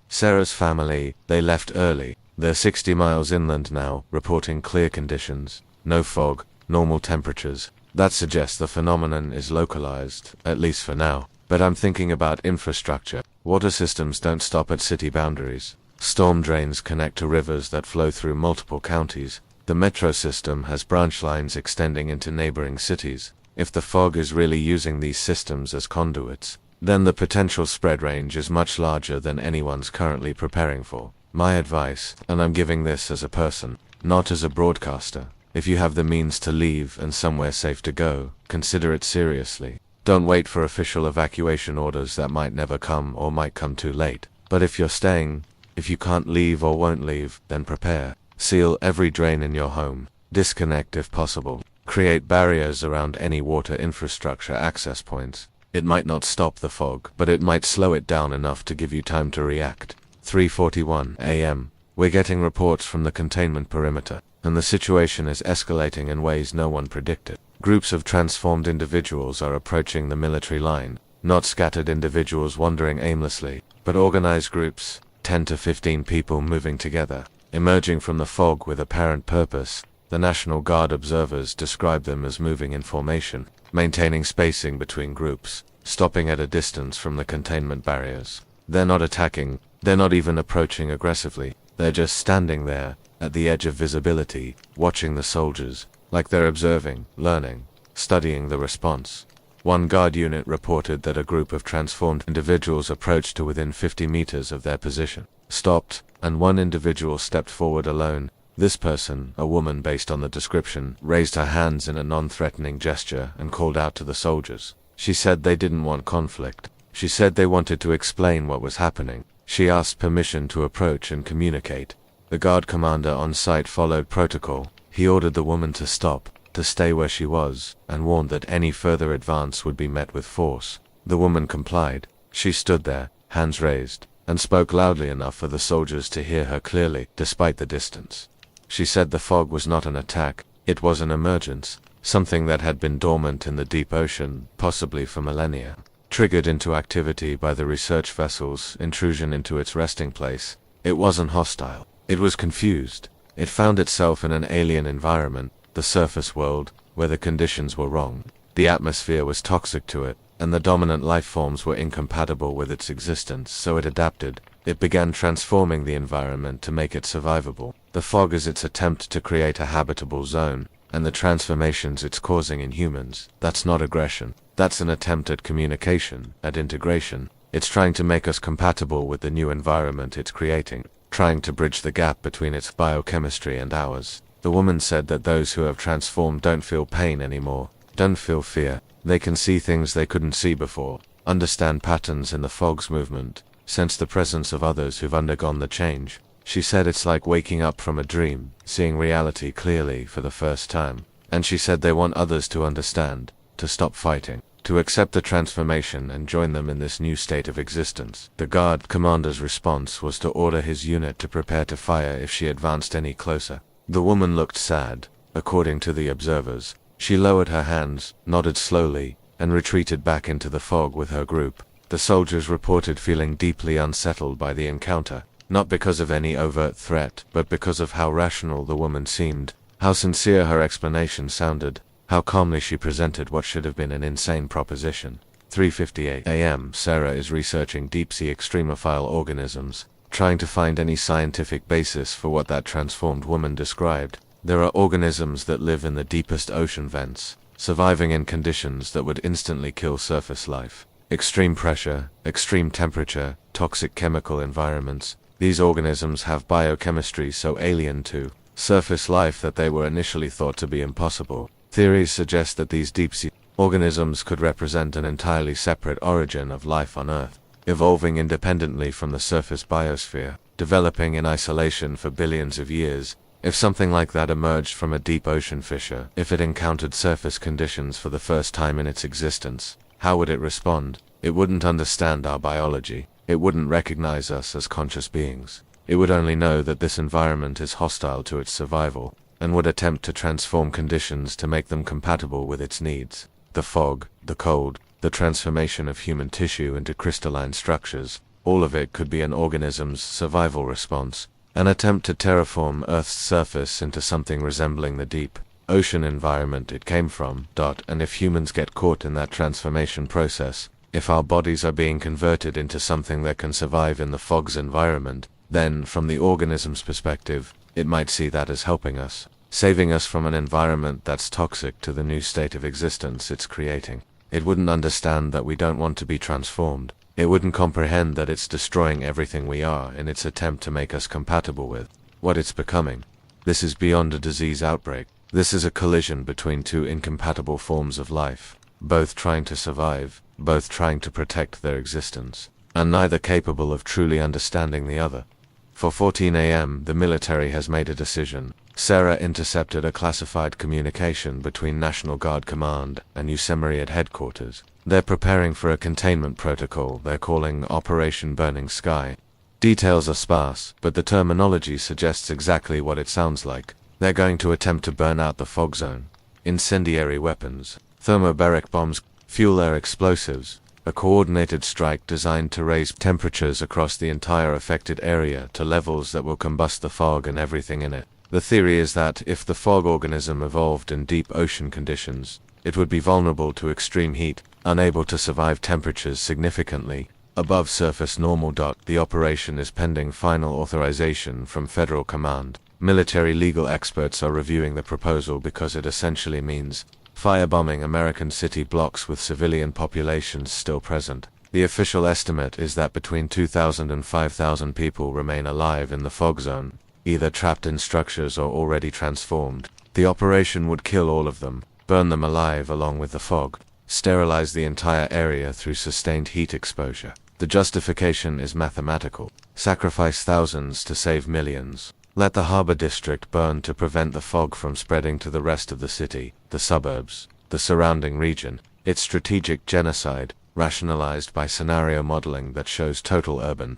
Sarah's family, they left early. They're 60 miles inland now, reporting clear conditions, no fog, normal temperatures. That suggests the phenomenon is localized, at least for now. But I'm thinking about infrastructure. Water systems don't stop at city boundaries. Storm drains connect to rivers that flow through multiple counties. The metro system has branch lines extending into neighboring cities. If the fog is really using these systems as conduits, then the potential spread range is much larger than anyone's currently preparing for. My advice, and I'm giving this as a person, not as a broadcaster, if you have the means to leave and somewhere safe to go, consider it seriously. Don't wait for official evacuation orders that might never come or might come too late. But if you're staying, if you can't leave or won't leave, then prepare. Seal every drain in your home. Disconnect if possible. Create barriers around any water infrastructure access points. It might not stop the fog, but it might slow it down enough to give you time to react. 3:41 a.m. We're getting reports from the containment perimeter, and the situation is escalating in ways no one predicted. Groups of transformed individuals are approaching the military line, not scattered individuals wandering aimlessly, but organized groups, 10 to 15 people moving together, emerging from the fog with apparent purpose. The National Guard observers describe them as moving in formation, maintaining spacing between groups, stopping at a distance from the containment barriers. They're not attacking, they're not even approaching aggressively, they're just standing there, at the edge of visibility, watching the soldiers, like they're observing, learning, studying the response. One guard unit reported that a group of transformed individuals approached to within 50 meters of their position, stopped, and one individual stepped forward alone, This person, a woman based on the description, raised her hands in a non-threatening gesture and called out to the soldiers. She said they didn't want conflict. She said they wanted to explain what was happening. She asked permission to approach and communicate. The guard commander on site followed protocol. He ordered the woman to stop, to stay where she was, and warned that any further advance would be met with force. The woman complied. She stood there, hands raised, and spoke loudly enough for the soldiers to hear her clearly, despite the distance. She said the fog was not an attack, it was an emergence, something that had been dormant in the deep ocean, possibly for millennia. Triggered into activity by the research vessel's intrusion into its resting place. It wasn't hostile. It was confused. It found itself in an alien environment, the surface world, where the conditions were wrong. The atmosphere was toxic to it, and the dominant life forms were incompatible with its existence, so it adapted. It began transforming the environment to make it survivable. The fog is its attempt to create a habitable zone, and the transformations it's causing in humans. That's not aggression. That's an attempt at communication, at integration. It's trying to make us compatible with the new environment it's creating, trying to bridge the gap between its biochemistry and ours. The woman said that those who have transformed don't feel pain anymore, don't feel fear. They can see things they couldn't see before, understand patterns in the fog's movement, sense the presence of others who've undergone the change. She said it's like waking up from a dream, seeing reality clearly for the first time. And she said they want others to understand, to stop fighting, to accept the transformation and join them in this new state of existence. The guard commander's response was to order his unit to prepare to fire if she advanced any closer. The woman looked sad, according to the observers. She lowered her hands, nodded slowly, and retreated back into the fog with her group. The soldiers reported feeling deeply unsettled by the encounter, not because of any overt threat, but because of how rational the woman seemed, how sincere her explanation sounded, how calmly she presented what should have been an insane proposition. 3:58 a.m. Sarah is researching deep-sea extremophile organisms, trying to find any scientific basis for what that transformed woman described. There are organisms that live in the deepest ocean vents, surviving in conditions that would instantly kill surface life. Extreme pressure, extreme temperature, toxic chemical environments. These organisms have biochemistry so alien to surface life that they were initially thought to be impossible. Theories suggest that these deep-sea organisms could represent an entirely separate origin of life on Earth, evolving independently from the surface biosphere, developing in isolation for billions of years. If something like that emerged from a deep ocean fissure, if it encountered surface conditions for the first time in its existence, how would it respond? It wouldn't understand our biology. It wouldn't recognize us as conscious beings. It would only know that this environment is hostile to its survival, and would attempt to transform conditions to make them compatible with its needs. The fog, the cold, the transformation of human tissue into crystalline structures, all of it could be an organism's survival response, an attempt to terraform Earth's surface into something resembling the deep ocean environment it came from. And if humans get caught in that transformation process, if our bodies are being converted into something that can survive in the fog's environment, then, from the organism's perspective, it might see that as helping us, saving us from an environment that's toxic to the new state of existence it's creating. It wouldn't understand that we don't want to be transformed. It wouldn't comprehend that it's destroying everything we are in its attempt to make us compatible with what it's becoming. This is beyond a disease outbreak. This is a collision between two incompatible forms of life, both trying to survive, both trying to protect their existence, and neither capable of truly understanding the other. For 14 a.m., the military has made a decision. Sarah intercepted a classified communication between National Guard Command and USEMRI at headquarters. They're preparing for a containment protocol they're calling Operation Burning Sky. Details are sparse, but the terminology suggests exactly what it sounds like. They're going to attempt to burn out the fog zone. Incendiary weapons, thermobaric bombs, fuel-air explosives, a coordinated strike designed to raise temperatures across the entire affected area to levels that will combust the fog and everything in it. The theory is that if the fog organism evolved in deep ocean conditions, it would be vulnerable to extreme heat, unable to survive temperatures significantly above surface normal. The operation is pending final authorization from Federal Command. Military legal experts are reviewing the proposal because it essentially means firebombing American city blocks with civilian populations still present. The official estimate is that between 2,000 and 5,000 people remain alive in the fog zone. either trapped in structures or already transformed. The operation would kill all of them, burn them alive along with the fog, sterilize the entire area through sustained heat exposure. The justification is mathematical. Sacrifice thousands to save millions. Let the harbor district burn to prevent the fog from spreading to the rest of the city, the suburbs, the surrounding region. It's strategic genocide, rationalized by scenario modeling that shows total urban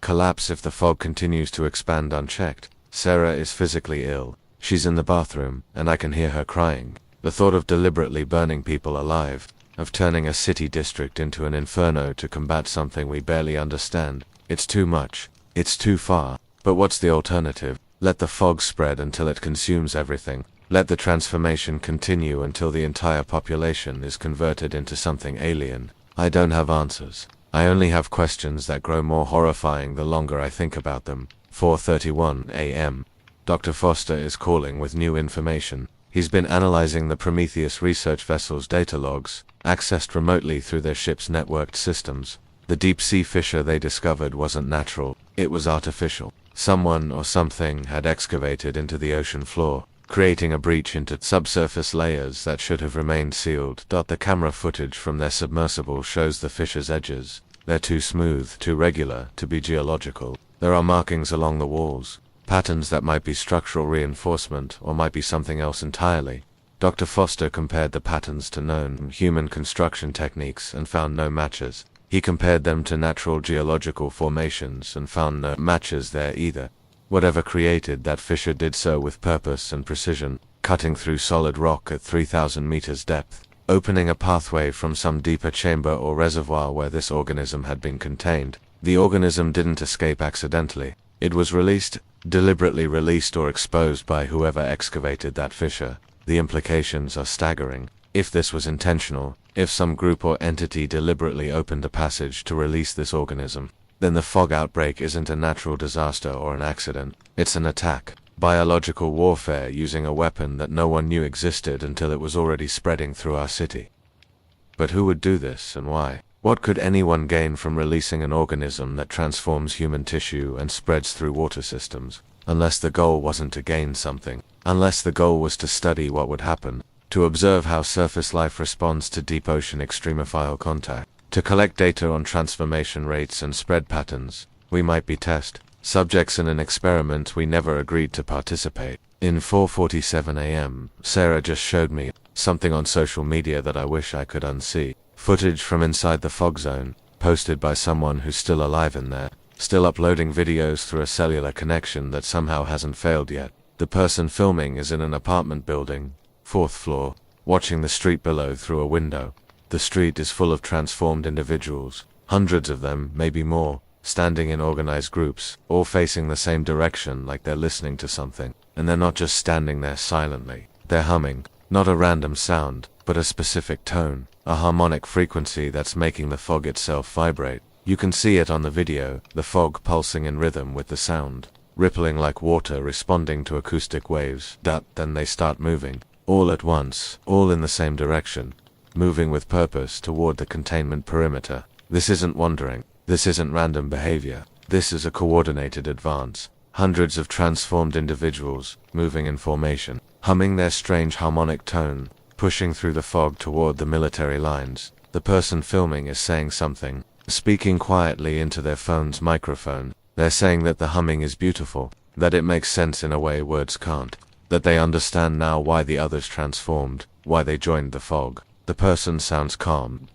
collapse if the fog continues to expand unchecked. Sarah is physically ill. She's in the bathroom, and I can hear her crying. The thought of deliberately burning people alive, of turning a city district into an inferno to combat something we barely understand, it's too much. It's too far. But what's the alternative? Let the fog spread until it consumes everything. Let the transformation continue until the entire population is converted into something alien. I don't have answers. I only have questions that grow more horrifying the longer I think about them. 4:31 a.m. Dr. Foster is calling with new information. He's been analyzing the Prometheus research vessel's data logs, accessed remotely through their ship's networked systems. The deep-sea fissure they discovered wasn't natural, it was artificial. Someone or something had excavated into the ocean floor, creating a breach into subsurface layers that should have remained sealed. The camera footage from their submersible shows the fissure's edges. They're too smooth, too regular, to be geological. There are markings along the walls, patterns that might be structural reinforcement or might be something else entirely. Dr. Foster compared the patterns to known human construction techniques and found no matches. He compared them to natural geological formations and found no matches there either. Whatever created that fissure did so with purpose and precision, cutting through solid rock at 3,000 meters depth, opening a pathway from some deeper chamber or reservoir where this organism had been contained. The organism didn't escape accidentally. It was released, deliberately released or exposed by whoever excavated that fissure. The implications are staggering. If this was intentional, if some group or entity deliberately opened a passage to release this organism, then the fog outbreak isn't a natural disaster or an accident. It's an attack. Biological warfare using a weapon that no one knew existed until it was already spreading through our city. But who would do this and why? What could anyone gain from releasing an organism that transforms human tissue and spreads through water systems? Unless the goal wasn't to gain something. Unless the goal was to study what would happen. To observe how surface life responds to deep ocean extremophile contact. To collect data on transformation rates and spread patterns. We might be test subjects in an experiment we never agreed to participate. In 4:47 a.m., Sarah just showed me something on social media that I wish I could unsee. Footage from inside the fog zone, posted by someone who's still alive in there, still uploading videos through a cellular connection that somehow hasn't failed yet. The person filming is in an apartment building, 4th floor, watching the street below through a window. The street is full of transformed individuals, hundreds of them, maybe more, standing in organized groups, all facing the same direction like they're listening to something. And they're not just standing there silently, they're humming, not a random sound, but a specific tone, a harmonic frequency that's making the fog itself vibrate. You can see it on the video, the fog pulsing in rhythm with the sound, rippling like water responding to acoustic waves. Then they start moving, all at once, all in the same direction, moving with purpose toward the containment perimeter. This isn't wandering. This isn't random behavior. This is a coordinated advance. Hundreds of transformed individuals, moving in formation, humming their strange harmonic tone, pushing through the fog toward the military lines. The person filming is saying something, speaking quietly into their phone's microphone. They're saying that the humming is beautiful, that it makes sense in a way words can't, that they understand now why the others transformed, why they joined the fog. The person sounds calm,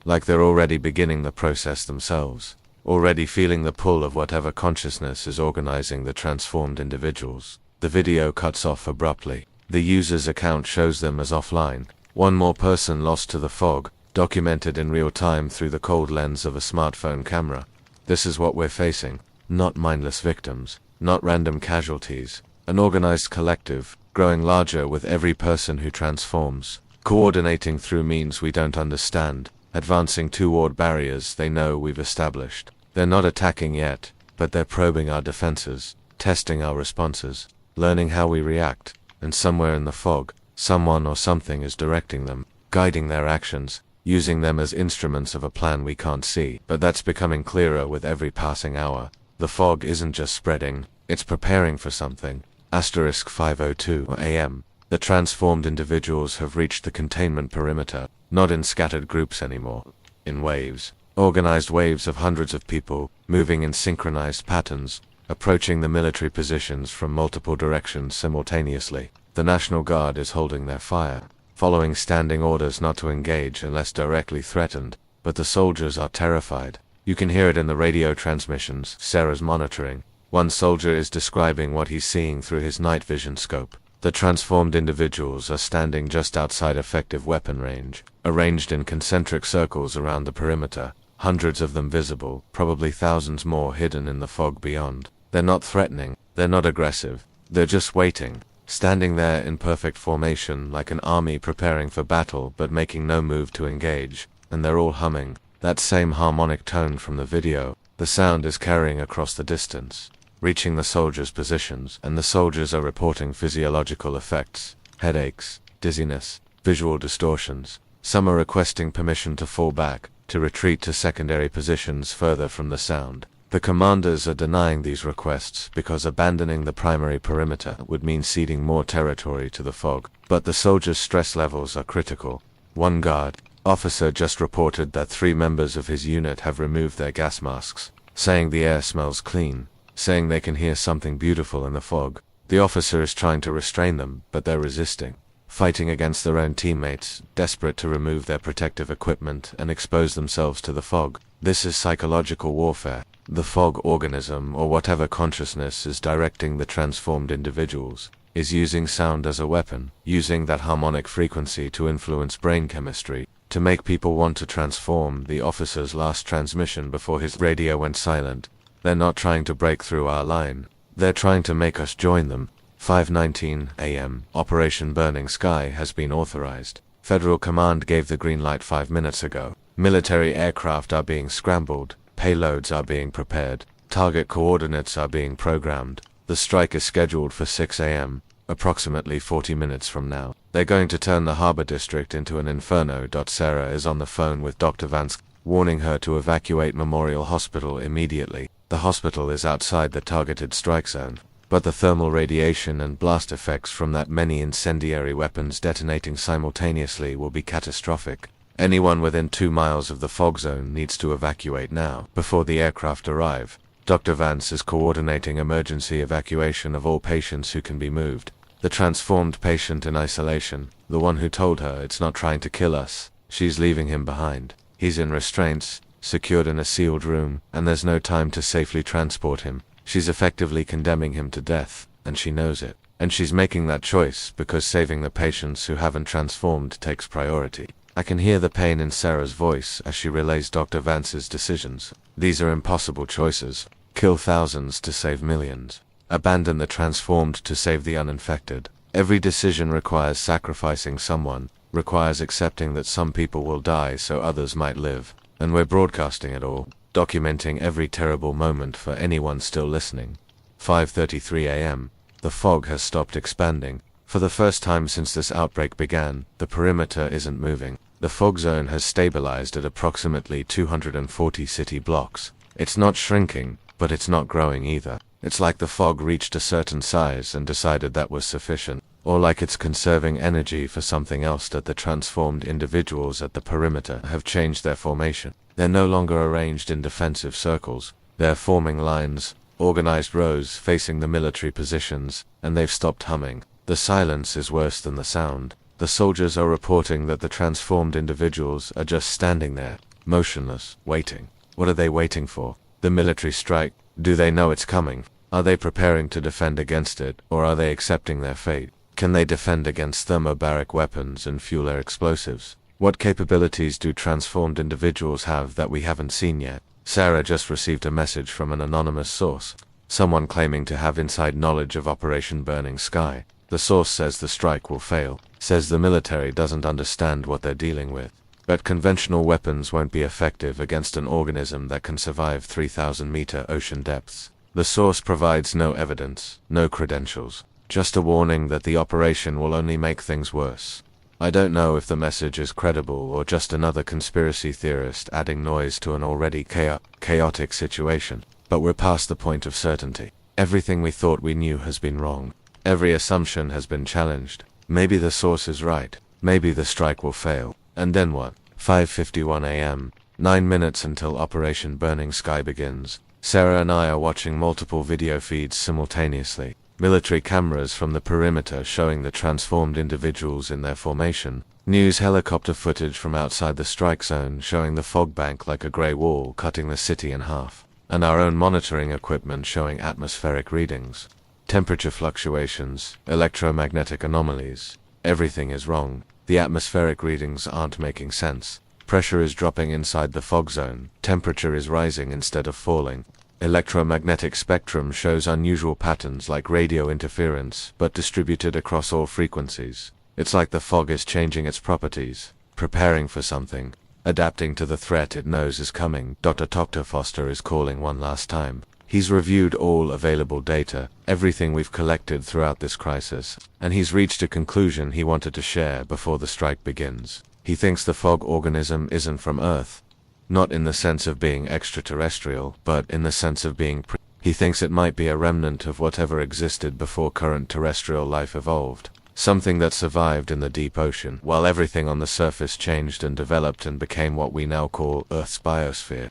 like they're already beginning the process themselves, already feeling the pull of whatever consciousness is organizing the transformed individuals. The video cuts off abruptly. The user's account shows them as offline. One more person lost to the fog, documented in real time through the cold lens of a smartphone camera. This is what we're facing. Not mindless victims, not random casualties. An organized collective, growing larger with every person who transforms, coordinating through means we don't understand, advancing toward barriers they know we've established. They're not attacking yet, but they're probing our defenses, testing our responses, learning how we react, and somewhere in the fog, someone or something is directing them, guiding their actions, using them as instruments of a plan we can't see. But that's becoming clearer with every passing hour. The fog isn't just spreading, It's preparing for something. Asterisk 5:02 a.m. The transformed individuals have reached the containment perimeter, not in scattered groups anymore. In waves. Organized waves of hundreds of people, moving in synchronized patterns, approaching the military positions from multiple directions simultaneously. The National Guard is holding their fire, following standing orders not to engage unless directly threatened, but the soldiers are terrified. You can hear it in the radio transmissions Sarah's monitoring. One soldier is describing what he's seeing through his night vision scope. The transformed individuals are standing just outside effective weapon range, arranged in concentric circles around the perimeter, hundreds of them visible, probably thousands more hidden in the fog beyond. They're not threatening, they're not aggressive, they're just waiting, standing there in perfect formation like an army preparing for battle but making no move to engage, and they're all humming that same harmonic tone from the video. The sound is carrying across the distance, reaching the soldiers' positions, and the soldiers are reporting physiological effects, headaches, dizziness, visual distortions. Some are requesting permission to fall back, to retreat to secondary positions further from the sound. The commanders are denying these requests because abandoning the primary perimeter would mean ceding more territory to the fog. But the soldiers' stress levels are critical. One guard officer just reported that 3 members of his unit have removed their gas masks, saying the air smells clean, saying they can hear something beautiful in the fog. The officer is trying to restrain them, but they're resisting, fighting against their own teammates, desperate to remove their protective equipment and expose themselves to the fog. This is psychological warfare. The fog organism, or whatever consciousness is directing the transformed individuals, is using sound as a weapon, using that harmonic frequency to influence brain chemistry, to make people want to transform. The officer's last transmission before his radio went silent. They're not trying to break through our line. They're trying to make us join them. 5:19 a.m. Operation Burning Sky has been authorized. Federal Command gave the green light 5 minutes ago. Military aircraft are being scrambled. Payloads are being prepared. Target coordinates are being programmed. The strike is scheduled for 6 a.m., approximately 40 minutes from now. They're going to turn the harbor district into an inferno. Sarah is on the phone with Dr. Vance, warning her to evacuate Memorial Hospital immediately. The hospital is outside the targeted strike zone, but the thermal radiation and blast effects from that many incendiary weapons detonating simultaneously will be catastrophic. Anyone within 2 miles of the fog zone needs to evacuate now, before the aircraft arrive. Dr. Vance is coordinating emergency evacuation of all patients who can be moved. The transformed patient in isolation, the one who told her it's not trying to kill us, she's leaving him behind. He's in restraints, secured in a sealed room, and there's no time to safely transport him. She's effectively condemning him to death, and she knows it. And she's making that choice because saving the patients who haven't transformed takes priority. I can hear the pain in Sarah's voice as she relays Dr. Vance's decisions. These are impossible choices. Kill thousands to save millions. Abandon the transformed to save the uninfected. Every decision requires sacrificing someone, requires accepting that some people will die so others might live. And we're broadcasting it all, documenting every terrible moment for anyone still listening. 5:33 a.m. The fog has stopped expanding. For the first time since this outbreak began, the perimeter isn't moving. The fog zone has stabilized at approximately 240 city blocks. It's not shrinking, but it's not growing either. It's like the fog reached a certain size and decided that was sufficient, or like it's conserving energy for something else. That the transformed individuals at the perimeter have changed their formation. They're no longer arranged in defensive circles. They're forming lines, organized rows facing the military positions, and they've stopped humming. The silence is worse than the sound. The soldiers are reporting that the transformed individuals are just standing there, motionless, waiting. What are they waiting for? The military strike? Do they know it's coming? Are they preparing to defend against it, or are they accepting their fate? Can they defend against thermobaric weapons and fuel-air explosives? What capabilities do transformed individuals have that we haven't seen yet? Sarah just received a message from an anonymous source, someone claiming to have inside knowledge of Operation Burning Sky. The source says the strike will fail, says the military doesn't understand what they're dealing with. But conventional weapons won't be effective against an organism that can survive 3,000-meter ocean depths. The source provides no evidence, no credentials, just a warning that the operation will only make things worse. I don't know if the message is credible or just another conspiracy theorist adding noise to an already chaotic situation, but we're past the point of certainty. Everything we thought we knew has been wrong. Every assumption has been challenged. Maybe the source is right. Maybe the strike will fail. And then what? 5:51 a.m. 9 minutes until Operation Burning Sky begins. Sarah and I are watching multiple video feeds simultaneously. Military cameras from the perimeter showing the transformed individuals in their formation. News helicopter footage from outside the strike zone showing the fog bank like a grey wall cutting the city in half. And our own monitoring equipment showing atmospheric readings. Temperature fluctuations, electromagnetic anomalies. Everything is wrong. The atmospheric readings aren't making sense. Pressure is dropping inside the fog zone. Temperature is rising instead of falling. Electromagnetic spectrum shows unusual patterns like radio interference, but distributed across all frequencies. It's like the fog is changing its properties, preparing for something, adapting to the threat it knows is coming. Dr. Foster is calling one last time. He's reviewed all available data, everything we've collected throughout this crisis, and he's reached a conclusion he wanted to share before the strike begins. He thinks the fog organism isn't from Earth. Not in the sense of being extraterrestrial, but in the sense of being he thinks it might be a remnant of whatever existed before current terrestrial life evolved. Something that survived in the deep ocean, while everything on the surface changed and developed and became what we now call Earth's biosphere.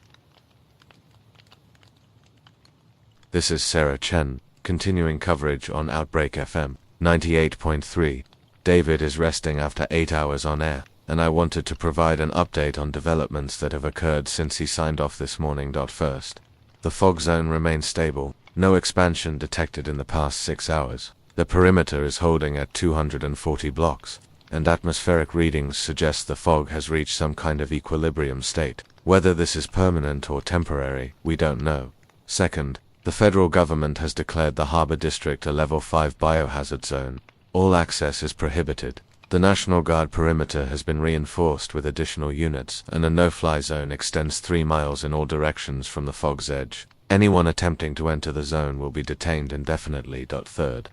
This is Sarah Chen, continuing coverage on Outbreak FM, 98.3. David is resting after 8 hours on air, and I wanted to provide an update on developments that have occurred since he signed off this morning. First, the fog zone remains stable, no expansion detected in the past 6 hours. The perimeter is holding at 240 blocks, and atmospheric readings suggest the fog has reached some kind of equilibrium state. Whether this is permanent or temporary, we don't know. Second, the federal government has declared the Harbor District a Level 5 biohazard zone. All access is prohibited. The National Guard perimeter has been reinforced with additional units, and a no-fly zone extends 3 miles in all directions from the fog's edge. Anyone attempting to enter the zone will be detained indefinitely. Third,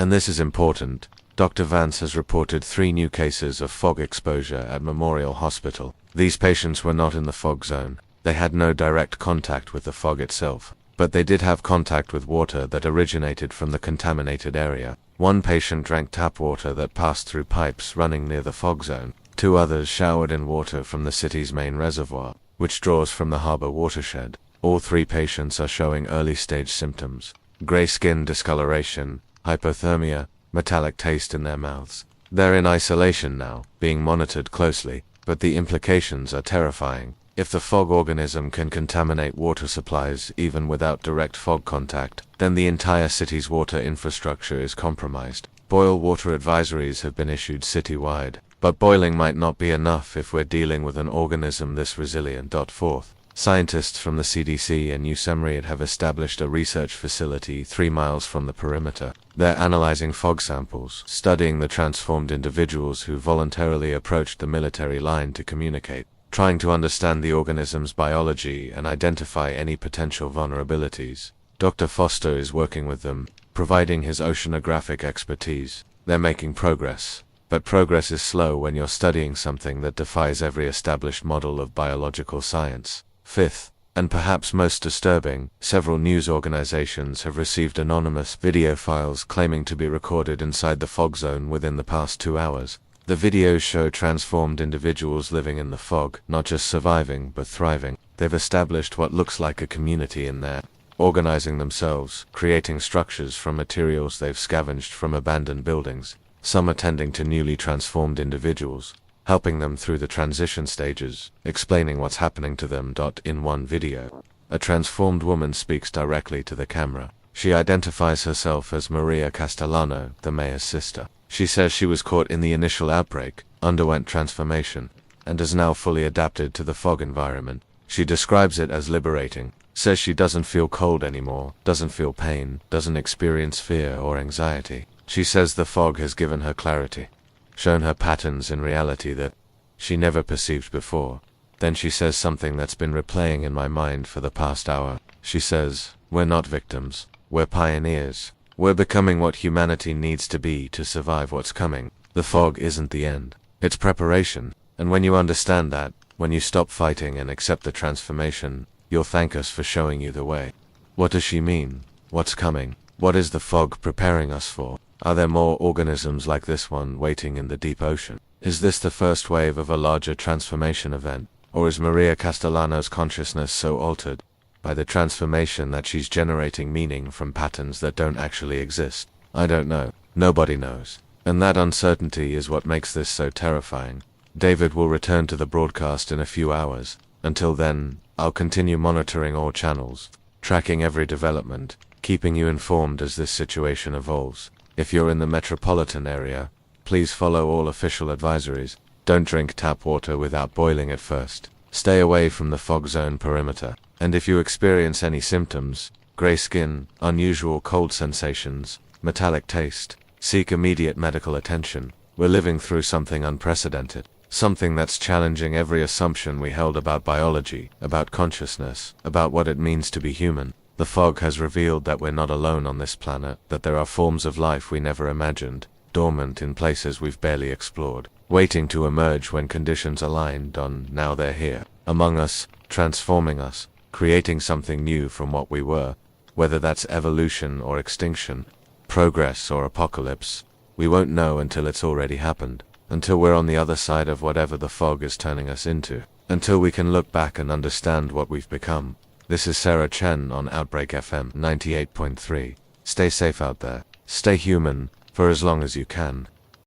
and this is important, Dr. Vance has reported 3 new cases of fog exposure at Memorial Hospital. These patients were not in the fog zone. They had no direct contact with the fog itself, but they did have contact with water that originated from the contaminated area. 1 patient drank tap water that passed through pipes running near the fog zone. 2 others showered in water from the city's main reservoir, which draws from the harbor watershed. All 3 patients are showing early-stage symptoms: gray skin discoloration, hypothermia, metallic taste in their mouths. They're in isolation now, being monitored closely, but the implications are terrifying. If the fog organism can contaminate water supplies even without direct fog contact, then the entire city's water infrastructure is compromised. Boil water advisories have been issued citywide, but boiling might not be enough if we're dealing with an organism this resilient. Fourth, scientists from the CDC and USEMRIAD have established a research facility 3 miles from the perimeter. They're analyzing fog samples, studying the transformed individuals who voluntarily approached the military line to communicate, trying to understand the organism's biology and identify any potential vulnerabilities. Dr. Foster is working with them, providing his oceanographic expertise. They're making progress, but progress is slow when you're studying something that defies every established model of biological science. Fifth, and perhaps most disturbing, several news organizations have received anonymous video files claiming to be recorded inside the fog zone within the past 2 hours. The videos show transformed individuals living in the fog, not just surviving, but thriving. They've established what looks like a community in there, organizing themselves, creating structures from materials they've scavenged from abandoned buildings. Some attending to newly transformed individuals, helping them through the transition stages, explaining what's happening to them. In one video, a transformed woman speaks directly to the camera. She identifies herself as Maria Castellano, the mayor's sister. She says she was caught in the initial outbreak, underwent transformation, and is now fully adapted to the fog environment. She describes it as liberating, says she doesn't feel cold anymore, doesn't feel pain, doesn't experience fear or anxiety. She says the fog has given her clarity, shown her patterns in reality that she never perceived before. Then she says something that's been replaying in my mind for the past hour. She says, "We're not victims, we're pioneers. We're becoming what humanity needs to be to survive what's coming. The fog isn't the end, it's preparation. And when you understand that, when you stop fighting and accept the transformation, you'll thank us for showing you the way." What does she mean? What's coming? What is the fog preparing us for? Are there more organisms like this one waiting in the deep ocean? Is this the first wave of a larger transformation event? Or is Maria Castellano's consciousness so altered by the transformation that she's generating meaning from patterns that don't actually exist? I don't know. Nobody knows. And that uncertainty is what makes this so terrifying. David will return to the broadcast in a few hours. Until then, I'll continue monitoring all channels, tracking every development, keeping you informed as this situation evolves. If you're in the metropolitan area, please follow all official advisories. Don't drink tap water without boiling it first. Stay away from the fog zone perimeter. And if you experience any symptoms, gray skin, unusual cold sensations, metallic taste, seek immediate medical attention. We're living through something unprecedented. Something that's challenging every assumption we held about biology, about consciousness, about what it means to be human. The fog has revealed that we're not alone on this planet, that there are forms of life we never imagined, dormant in places we've barely explored, waiting to emerge when conditions aligned on. Now they're here, among us, transforming us, creating something new from what we were. Whether that's evolution or extinction, progress or apocalypse, we won't know until it's already happened, until we're on the other side of whatever the fog is turning us into, until we can look back and understand what we've become. This is Sarah Chen on Outbreak FM 98.3. Stay safe out there. Stay human, for as long as you can.